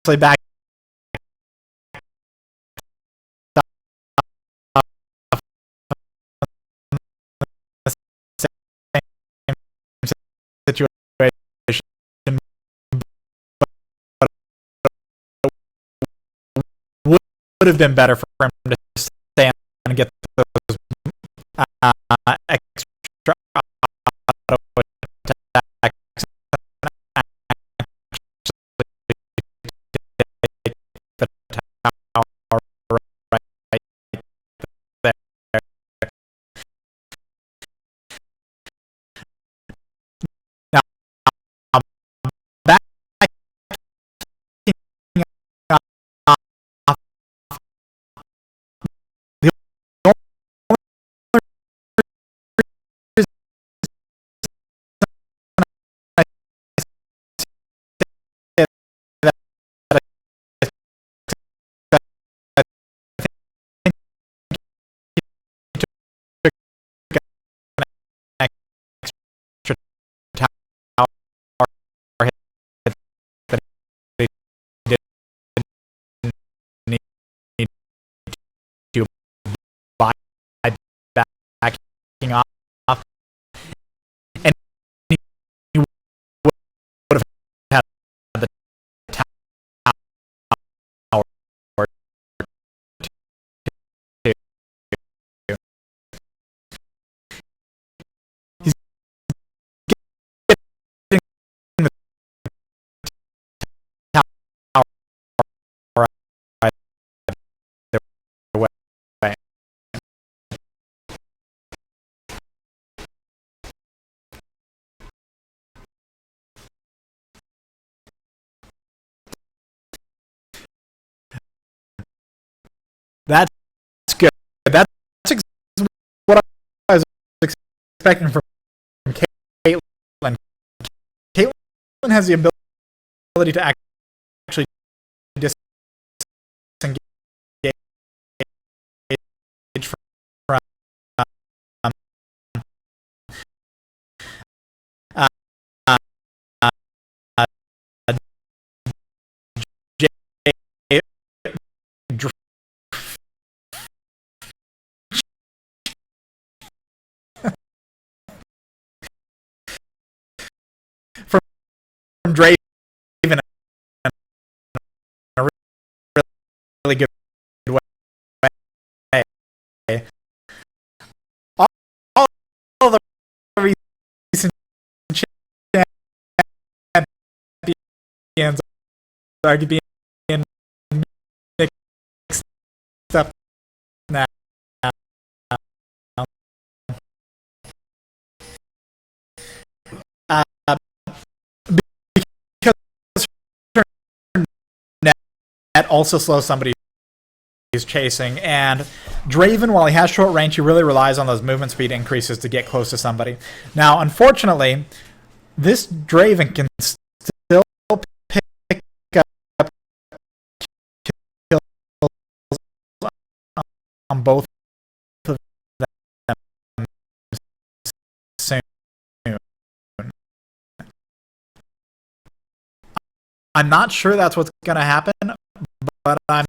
have back situation would have been better for him to stay and get those extra auto attacks the tower right there. Now, back backing off, and he would have had the tower too. He's getting the tower right their way. That's good. That's what I was expecting from Caitlyn. Caitlyn has the ability to actually disengage from uh, uh, uh, J- from Draven in a really good way. All the recent champions are being mixed up now. Uh, because her net also slows somebody who's chasing, and Draven, while he has short range, he really relies on those movement speed increases to get close to somebody. Now, unfortunately, this Draven can still pick up kills on both of them soon. I'm not sure that's what's going to happen, but I'm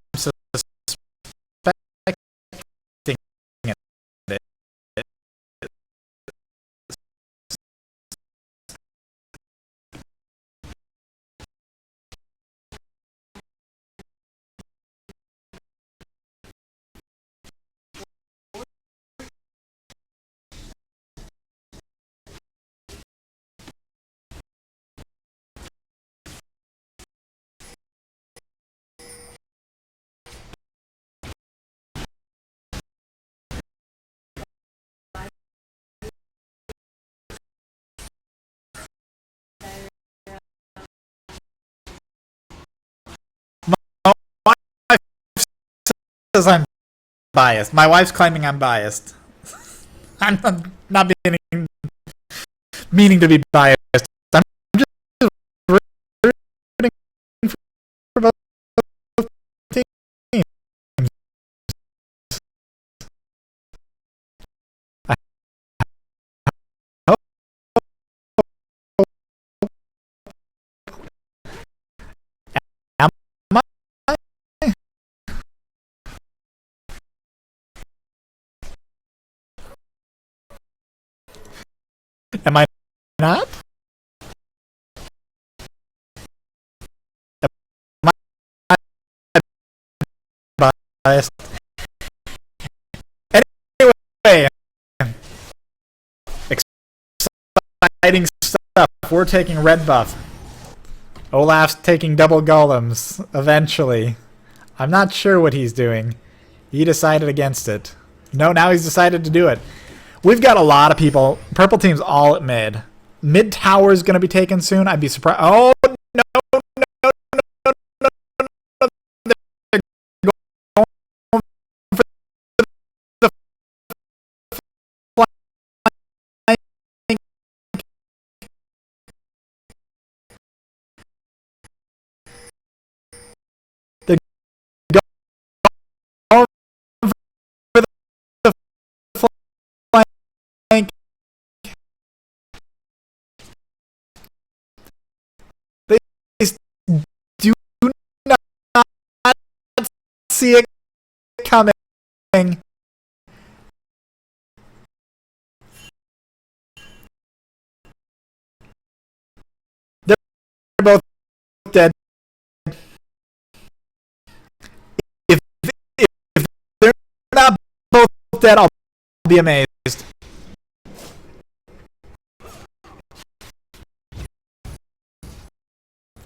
I'm biased. My wife's claiming I'm biased. I'm not meaning to be biased. I'm just rooting for both teams. I hope. Am I? Am I not? Am I biased? Anyway, exciting stuff. We're taking red buff. Olaf's taking double golems, eventually. I'm not sure what he's doing. He decided against it. No, now he's decided to do it. We've got a lot of people. Purple team's all at mid. Mid tower is going to be taken soon. I'd be surprised. Oh, no, no, no, no, no, no. They're going for the flank. They're going for the flank. They do not see it coming. They're both dead. If they're not both dead, I'll be amazed.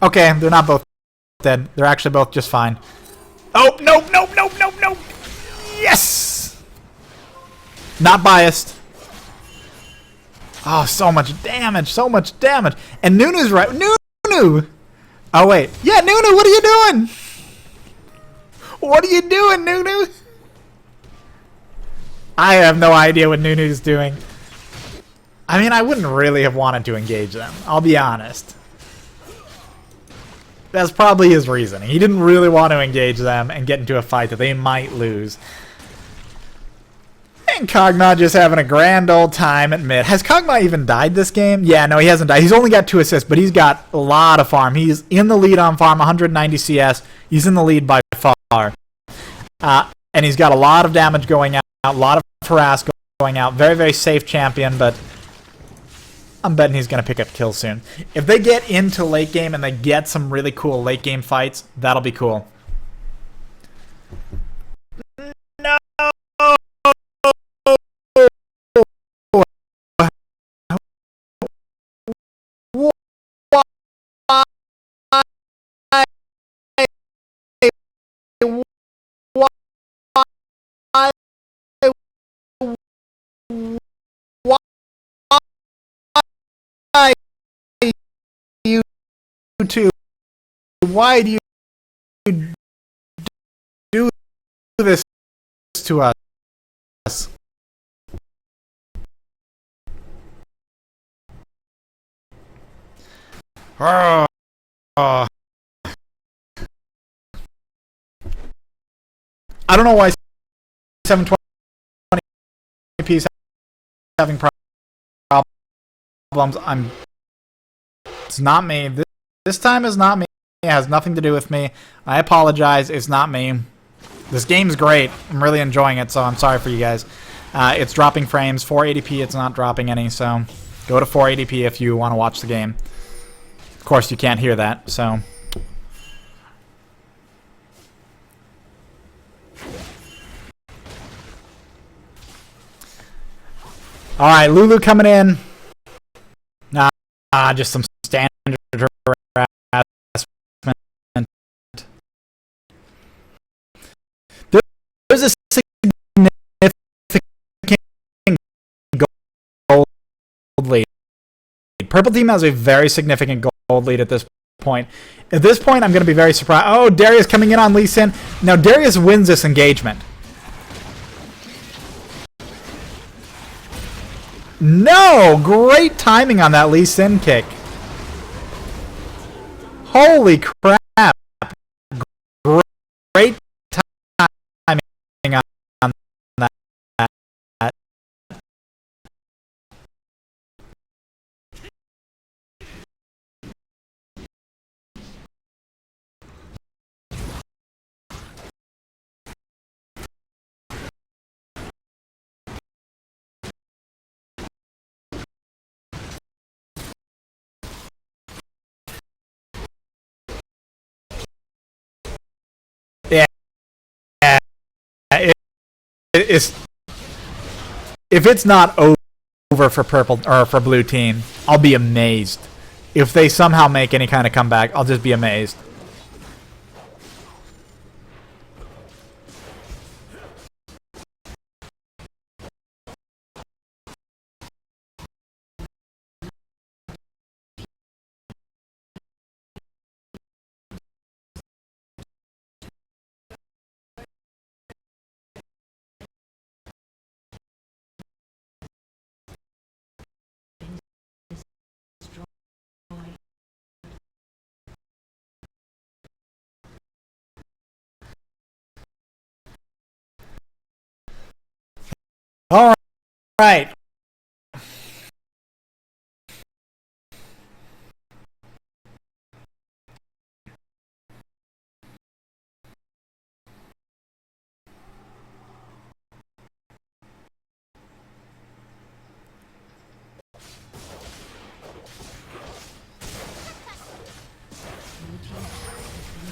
Okay, they're not both dead. They're actually both just fine. Oh, no, no, no, no, no. Yes! Not biased. Oh, so much damage, so much damage. And Nunu's right. Nunu! Oh, wait. Yeah, Nunu, what are you doing? What are you doing, Nunu? I have no idea what Nunu's doing. I mean, I wouldn't really have wanted to engage them. I'll be honest. That's probably his reasoning. He didn't really want to engage them and get into a fight that they might lose. And Kog'Maw just having a grand old time at mid. Has Kog'Maw even died this game? Yeah, no, he hasn't died. He's only got 2 assists, but he's got a lot of farm. He's in the lead on farm, 190 CS. He's in the lead by far. And he's got a lot of damage going out, a lot of harass going out. Very, very safe champion, but I'm betting he's going to pick up kills soon. If they get into late game and they get some really cool late game fights, that'll be cool. No! Why do you do this to us? I don't know why 720p is having problems. It's not me. This time is not me. It has nothing to do with me. I apologize. It's not me. This game's great. I'm really enjoying it, so I'm sorry for you guys. It's dropping frames. 480p, it's not dropping any, so go to 480p if you want to watch the game. Of course, you can't hear that, so. Alright, Lulu coming in. Just some standard harassment. There's a significant gold lead. Purple team has a very significant gold lead at this point. At this point, I'm going to be very surprised. Oh, Darius coming in on Lee Sin. Now, Darius wins this engagement. No! Great timing on that Lee Sin kick. Holy crap. Great timing on that. Yeah. If it's not over for purple or for blue team, I'll be amazed. If they somehow make any kind of comeback, I'll just be amazed. All right.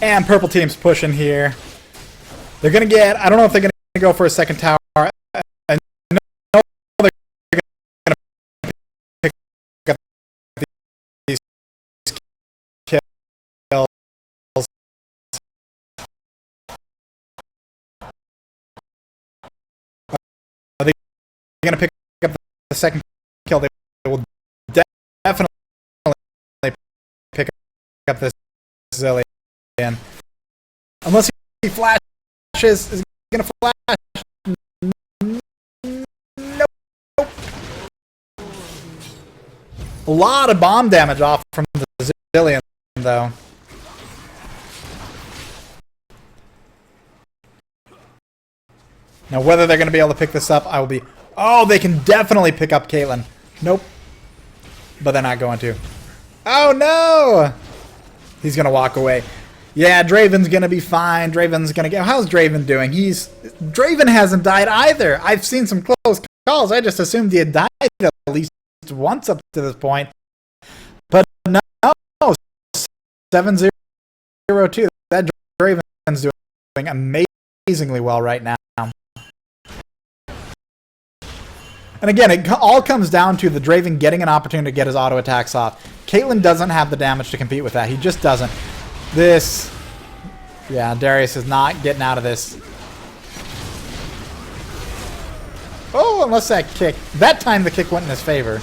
And purple team's pushing here. They're going to get... I don't know if they're going to go for a second tower. I know they're going to pick up these kills. Are they going to pick up the second kill? They will definitely pick up this Zillion. Unless he flashes, is he going to flash? Nope. A lot of bomb damage off from the Zillion, though. Now, whether they're going to be able to pick this up, I will be... Oh, they can definitely pick up Caitlyn. Nope. But they're not going to. Oh, no! He's going to walk away. Yeah, Draven's going to be fine. Draven's going to get... How's Draven doing? Draven hasn't died either. I've seen some close calls. I just assumed he had died at least once up to this point. But no. 7-0-2. That Draven's doing amazingly well right now. And again, it all comes down to the Draven getting an opportunity to get his auto attacks off. Caitlyn doesn't have the damage to compete with that. He just doesn't. This... Yeah, Darius is not getting out of this. Oh, unless that kick... That time the kick went in his favor.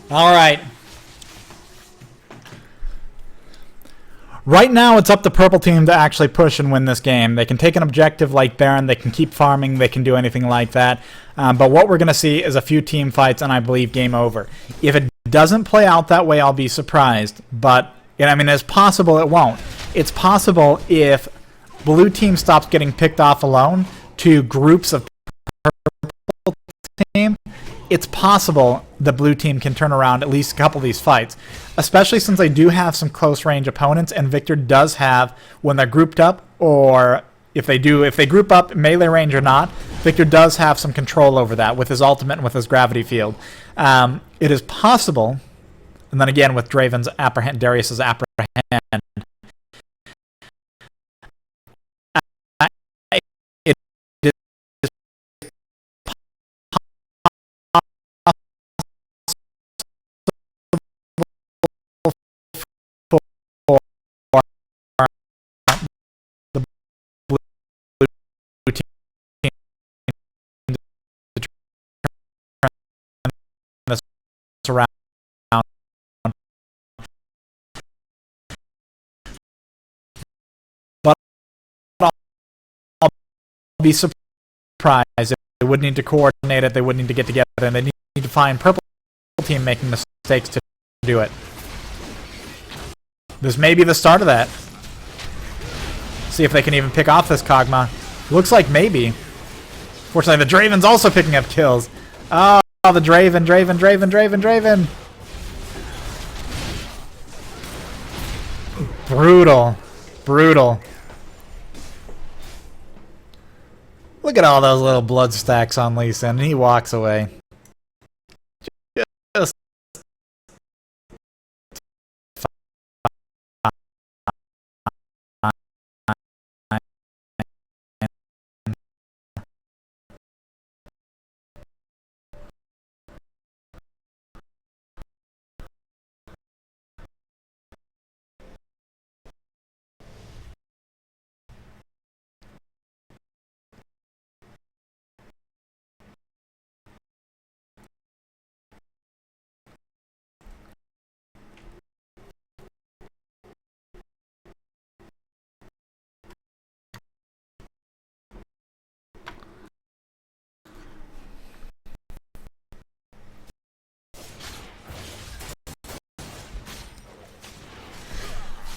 All right. Right now, it's up to purple team to actually push and win this game. They can take an objective like Baron. They can keep farming. They can do anything like that. But what we're going to see is a few team fights, and I believe game over. If it doesn't play out that way, I'll be surprised. But, I mean, it's possible it won't. It's possible if blue team stops getting picked off alone to groups of purple team, it's possible the blue team can turn around at least a couple of these fights, especially since they do have some close range opponents, and Victor does have, when they're grouped up, or if they group up melee range or not, Victor does have some control over that with his ultimate and with his gravity field. It is possible, and then again with Draven's Darius's apprehend, around. But I'll be surprised if they would need to coordinate it, they would need to get together, and they need to find purple team making mistakes to do it. This may be the start of that. See if they can even pick off this Kog'Maw. Looks like maybe. Fortunately, the Draven's also picking up kills. Oh, the Draven. Brutal. Look at all those little blood stacks on Lee Sin, and he walks away. Just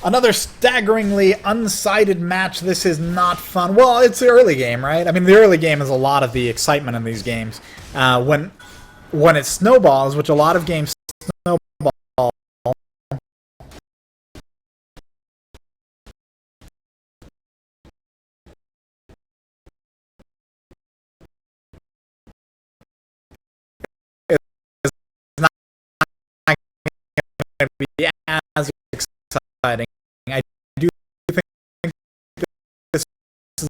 another staggeringly unsided match. This is not fun. Well, it's the early game, right? I mean, the early game is a lot of the excitement in these games. When it snowballs, which a lot of games snowball, it's not going to be as exciting. I do think this is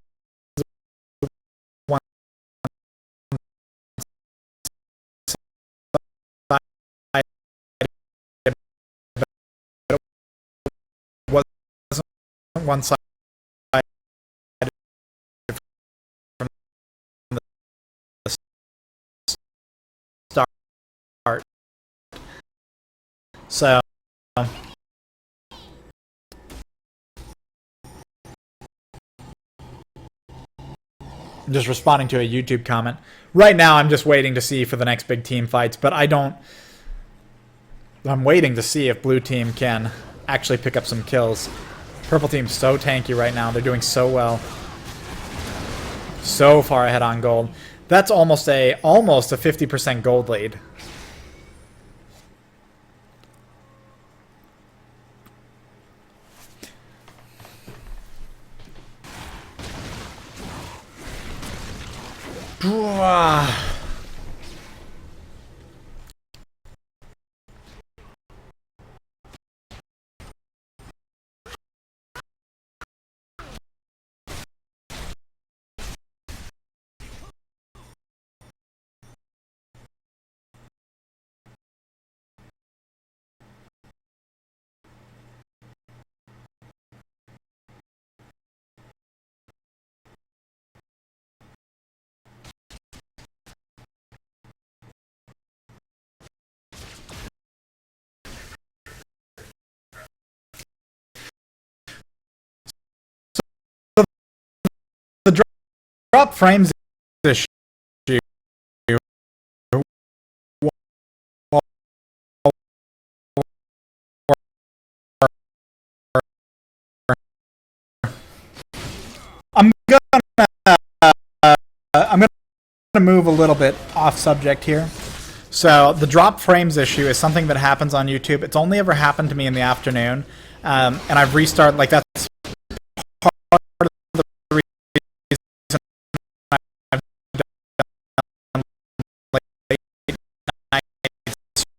one side, but it wasn't one side from the start. So I'm just responding to a YouTube comment. Right now, I'm just waiting to see for the next big team fights, but I'm waiting to see if blue team can actually pick up some kills. Purple team's so tanky right now. They're doing so well. So far ahead on gold. That's almost a 50% gold lead. The drop frames issue. I'm gonna move a little bit off subject here. So the drop frames issue is something that happens on YouTube. It's only ever happened to me in the afternoon, and I've restarted. Like that's part of the reason I've done late night streams.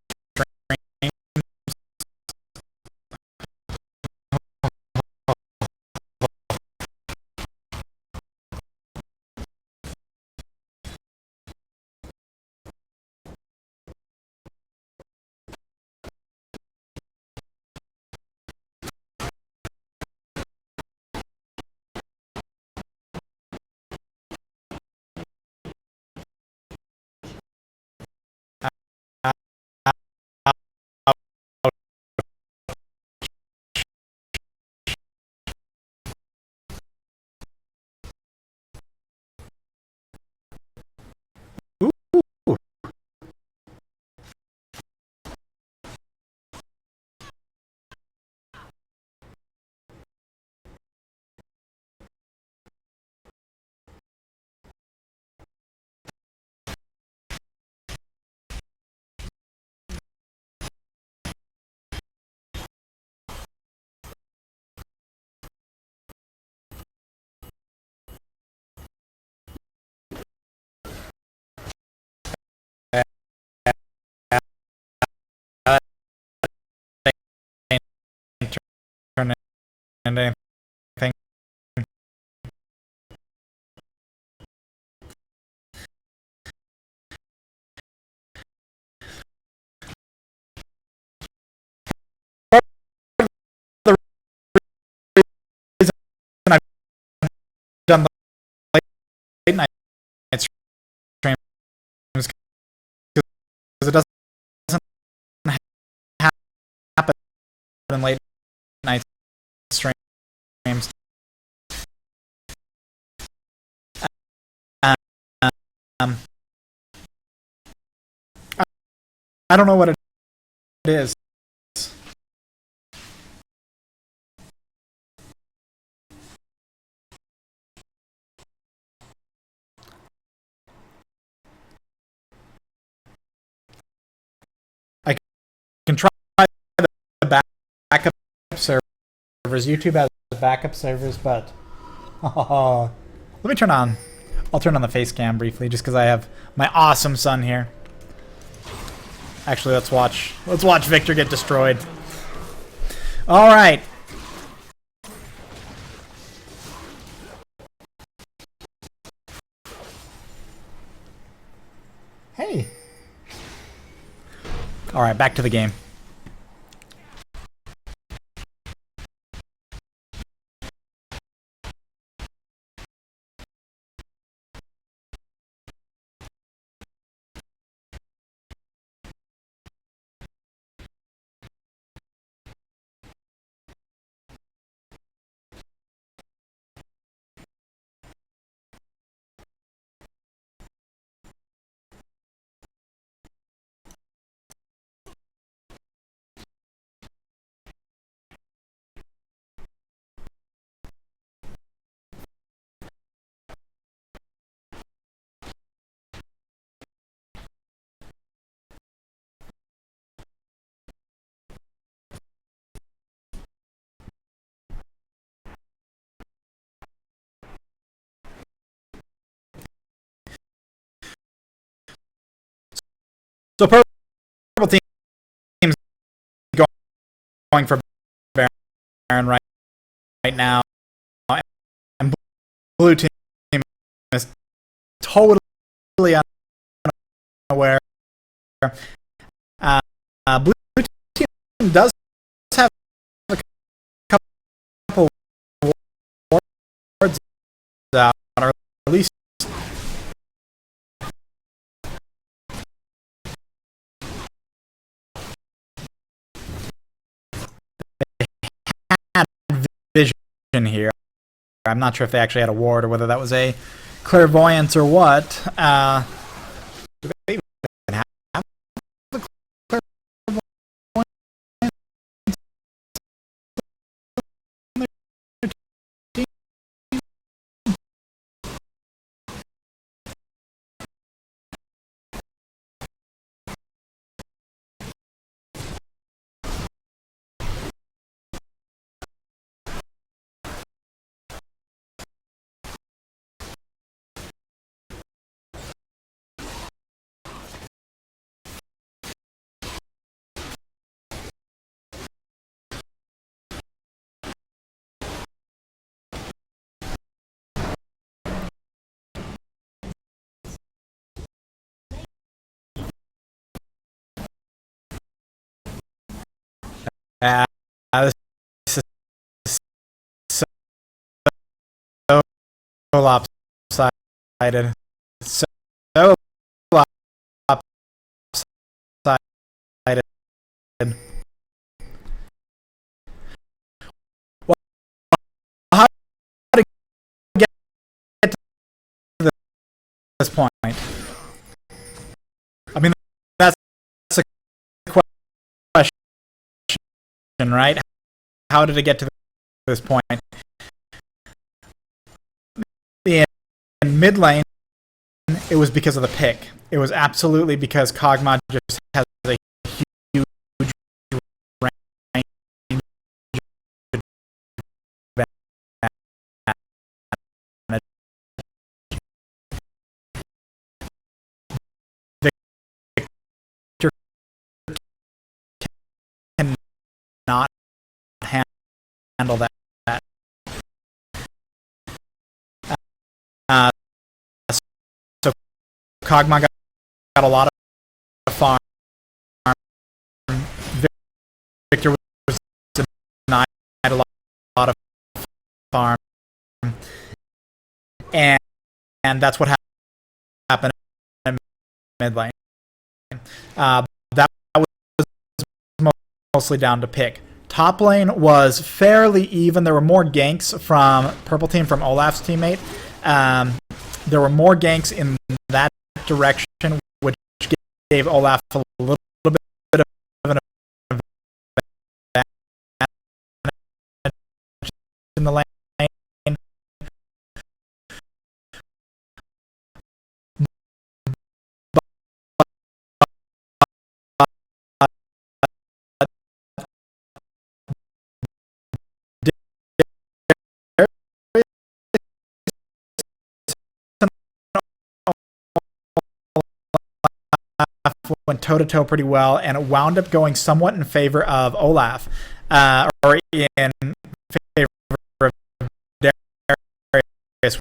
anything. The reason I've done the late night streams because it doesn't happen in late night streams. Um, I don't know what it is. I can try the backup servers. YouTube has backup servers, but let me turn on. I'll turn on the face cam briefly, just because I have my awesome son here. Actually, let's watch Victor get destroyed. All right. Hey. All right, back to the game. So purple team's going for Baron right now, and blue team is totally unaware. Blue team does have a couple wards out, or at least had vision here. I'm not sure if they actually had a ward or whether that was a clairvoyance or what. Do they even have the clairvoyance? This is so lopsided. So lopsided. Well, how to get to this point? I mean, that's a question, right? How did it get to this point? In mid lane, it was because of the pick. It was absolutely because Kog'Maw just has a huge range advantage. Victor cannot handle that. Kog'Maw got a lot of farm. Victor was denied a lot of farm, and that's what happened in mid lane. That was mostly down to pick. Top lane was fairly even. There were more ganks from Purple Team, from Olaf's teammate. There were more ganks in that direction, which gave Olaf a little bit of an advantage in the lane. Went toe-to-toe pretty well, and it wound up going somewhat in favor of Olaf, or in favor of Darius.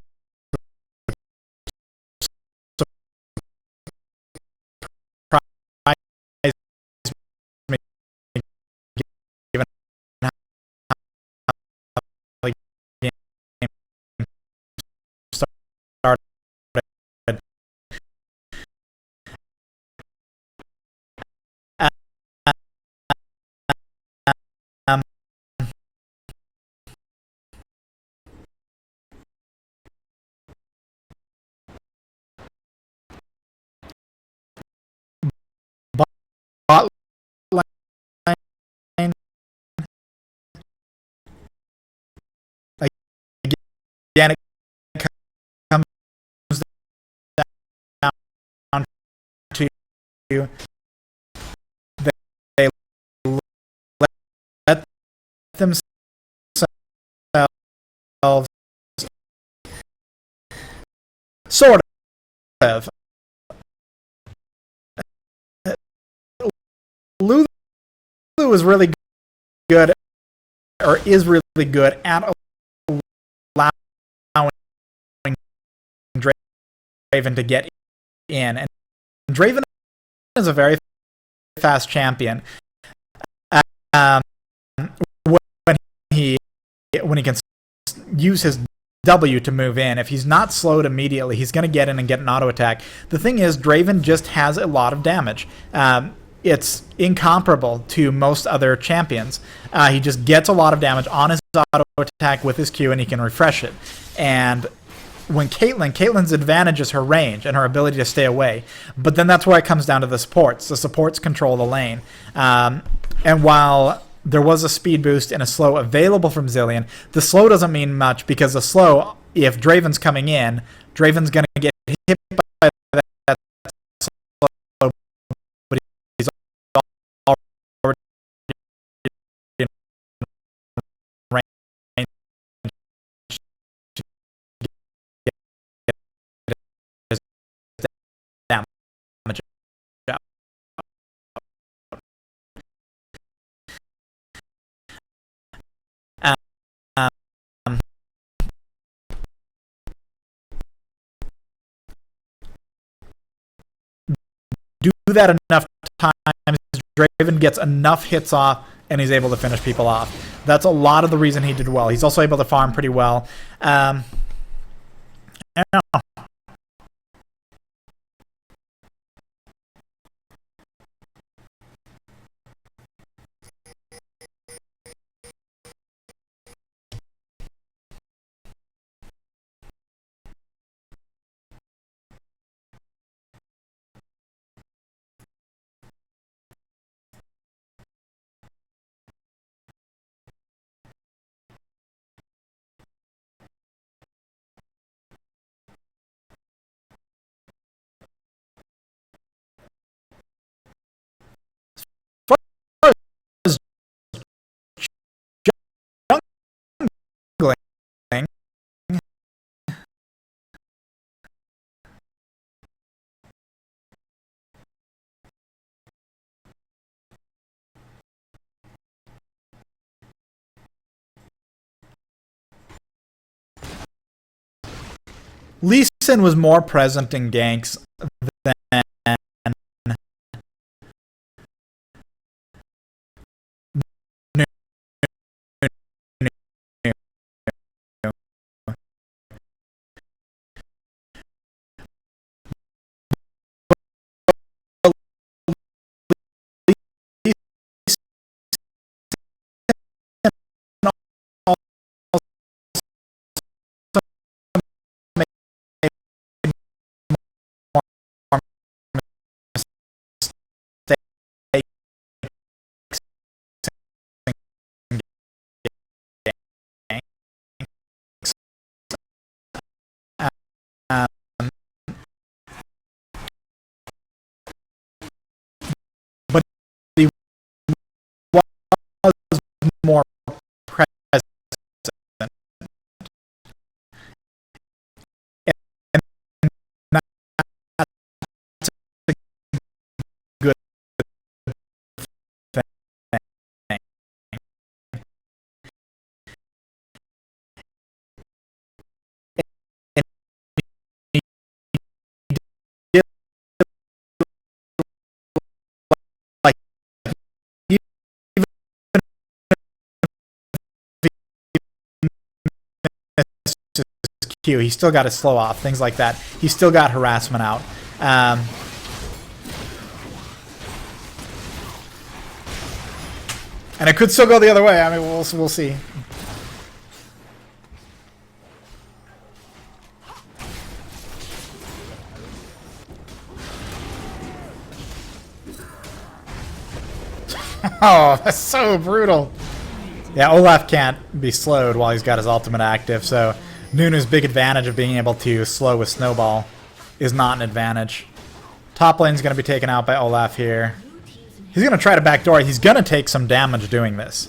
Bot lane again, it comes down to they let themselves sort of. Lulu is really good, or is really good at allowing Draven to get in, and Draven is a very fast champion. When he can use his W to move in, if he's not slowed immediately, he's going to get in and get an auto attack. The thing is, Draven just has a lot of damage. It's incomparable to most other champions. He just gets a lot of damage on his auto attack with his Q, and he can refresh it. And when Caitlyn's advantage is her range and her ability to stay away. But then that's where it comes down to the supports. The supports control the lane. And while there was a speed boost and a slow available from Zilean, the slow doesn't mean much, because the slow, if Draven's coming in, Draven's going to get hit by that slow, but he's already in range to get his damage out. Do that enough times, Draven gets enough hits off, and he's able to finish people off. That's a lot of the reason he did well. He's also able to farm pretty well. I don't know. Lee Sin was more present in ganks Q. He's still got his slow off, things like that. He's still got harassment out. And it could still go the other way. I mean, we'll see. Oh, that's so brutal. Yeah, Olaf can't be slowed while he's got his ultimate active, so Nunu's big advantage of being able to slow with Snowball is not an advantage. Top lane's going to be taken out by Olaf here. He's going to try to backdoor. He's going to take some damage doing this.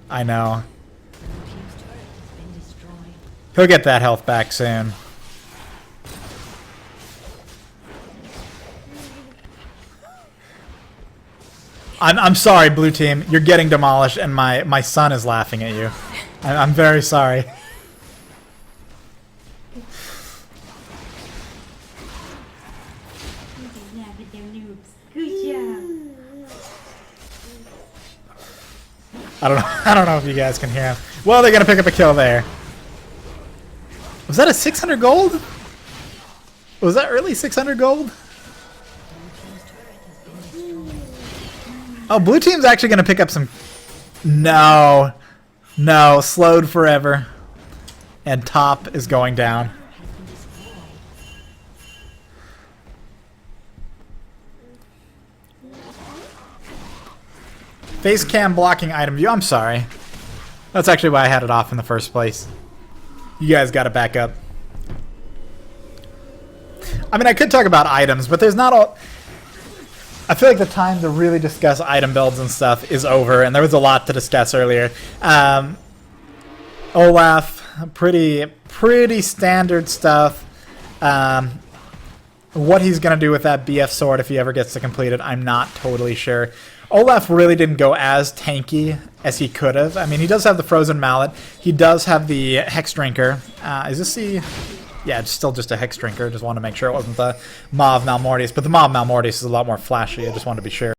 I know. He'll get that health back soon. I'm sorry, blue team. You're getting demolished, and my son is laughing at you. I'm very sorry. I don't know if you guys can hear him. Well, they're gonna pick up a kill there. Was that a 600 gold? Was that early 600 gold? Oh, blue team's actually gonna pick up some. No, slowed forever, and top is going down. Face cam blocking item view. I'm sorry. That's actually why I had it off in the first place. You guys got to back up. I mean, I could talk about items, but there's not all. I feel like the time to really discuss item builds and stuff is over, and there was a lot to discuss earlier. Olaf, pretty standard stuff. What he's going to do with that BF sword if he ever gets to complete it, I'm not totally sure. Olaf really didn't go as tanky as he could have. I mean, he does have the Frozen Mallet. He does have the Hex Drinker. Is this the... Yeah, it's still just a Hex Drinker. Just wanted to make sure it wasn't the Maw of Malmortius. But the Maw of Malmortius is a lot more flashy. I just wanted to be sure.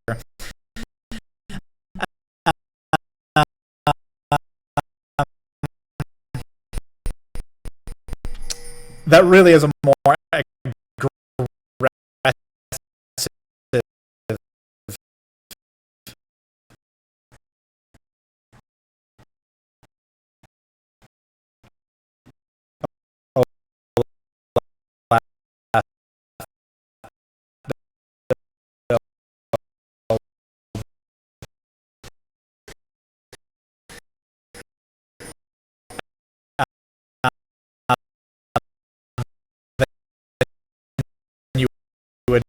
That really is a more you would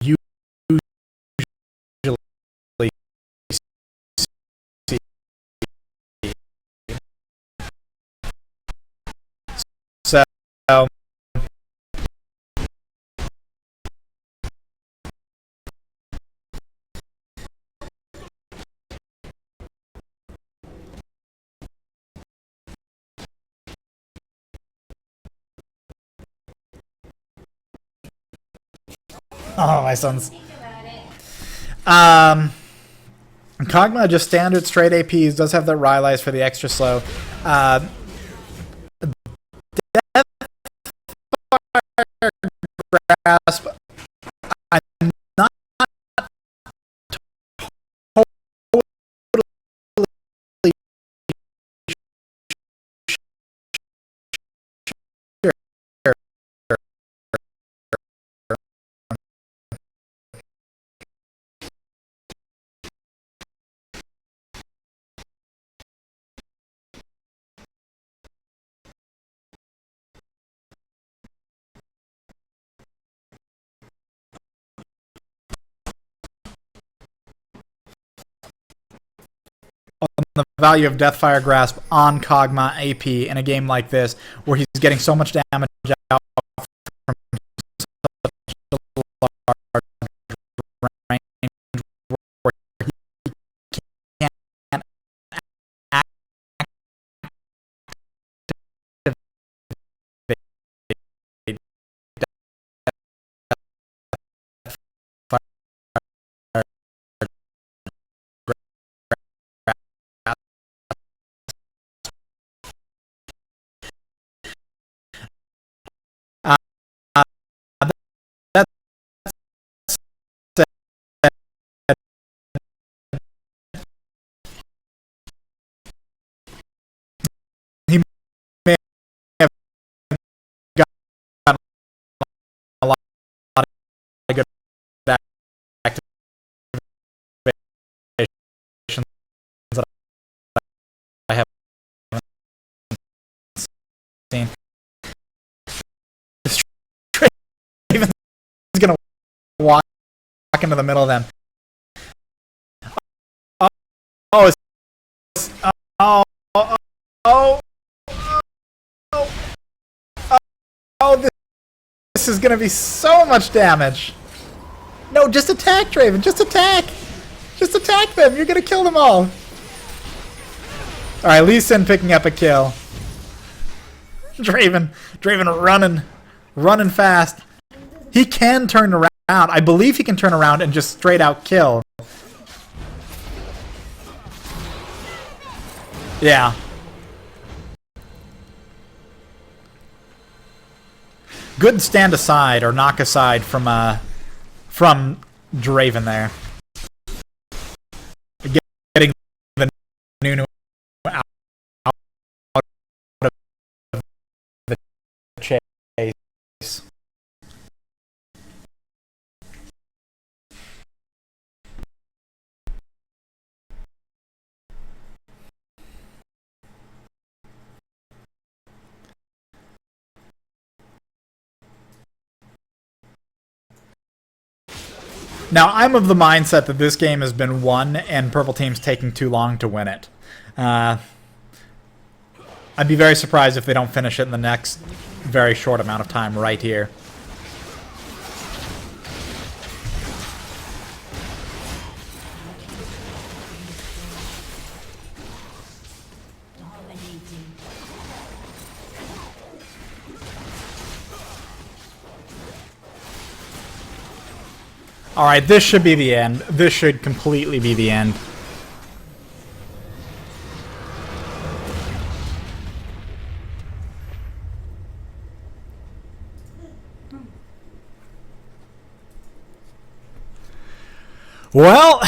usually see. So oh, my son's. Kog'Maw just standard straight APs, does have the Rylai's for the extra slow. Grasp. I'm not totally sure. The value of Deathfire Grasp on Kog'Maw AP in a game like this, where he's getting so much damage out from such a large range, where he can't activate Deathfire. walk into the middle of them. Oh, oh, oh, oh, oh, this is going to be so much damage. No, just attack, Draven. Just attack. Just attack them. You're going to kill them all. Alright, Lee Sin picking up a kill. Draven running fast. He can turn around. I believe he can turn around and just straight out kill. Yeah. Good stand aside or knock aside from Draven there. Getting the Nunu out of the chase. Now, I'm of the mindset that this game has been won and Purple Team's taking too long to win it. I'd be very surprised if they don't finish it in the next very short amount of time right here. Alright, this should be the end. This should completely be the end. Well...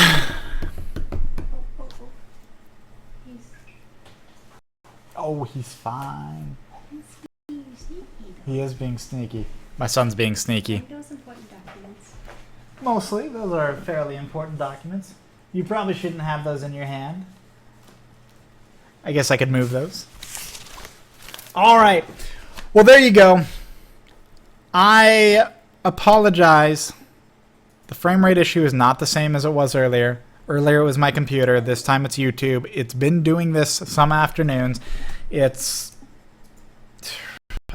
Oh, he's fine. He is being sneaky. My son's being sneaky. Mostly, those are fairly important documents. You probably shouldn't have those in your hand. I guess I could move those. Alright. Well, there you go. I apologize. The frame rate issue is not the same as it was earlier. Earlier it was my computer. This time it's YouTube. It's been doing this some afternoons. It's...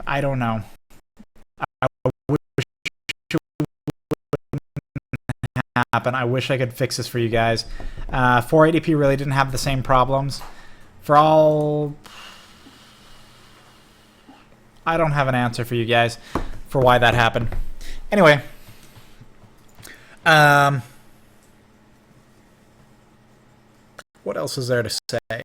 I don't know. I wish happen. I wish I could fix this for you guys. 480p really didn't have the same problems. For all... I don't have an answer for you guys for why that happened. Anyway. What else is there to say?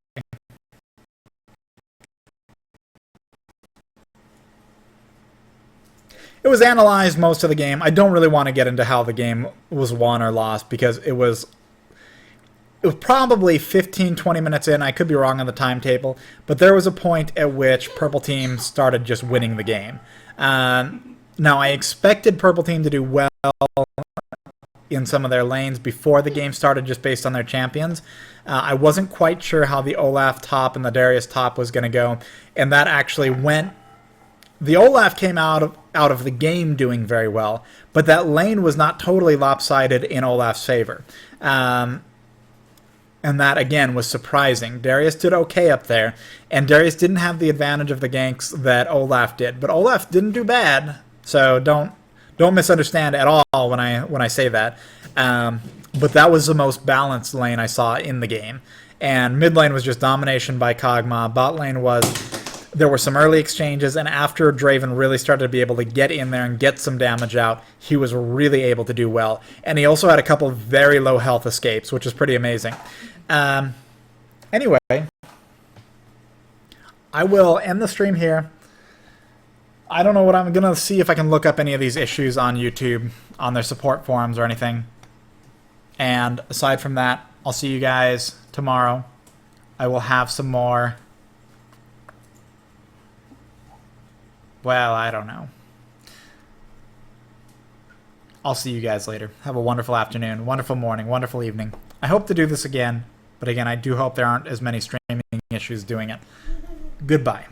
It was analyzed most of the game. I don't really want to get into how the game was won or lost because it was probably 15-20 minutes in. I could be wrong on the timetable, but there was a point at which Purple Team started just winning the game. Now, I expected Purple Team to do well in some of their lanes before the game started just based on their champions. I wasn't quite sure how the Olaf top and the Darius top was going to go, and that actually went... The Olaf came out of the game doing very well, but that lane was not totally lopsided in Olaf's favor. And that, again, was surprising. Darius did okay up there, and Darius didn't have the advantage of the ganks that Olaf did. But Olaf didn't do bad, so don't misunderstand at all when I say that. But that was the most balanced lane I saw in the game. And mid lane was just domination by Kog'Maw. Bot lane was... There were some early exchanges, and after Draven really started to be able to get in there and get some damage out, he was really able to do well. And he also had a couple of very low health escapes, which is pretty amazing. Anyway, I will end the stream here. I don't know what I'm going to see if I can look up any of these issues on YouTube, on their support forums or anything. And aside from that, I'll see you guys tomorrow. I will have some more... Well, I don't know. I'll see you guys later. Have a wonderful afternoon, wonderful morning, wonderful evening. I hope to do this again, but again, I do hope there aren't as many streaming issues doing it. Goodbye.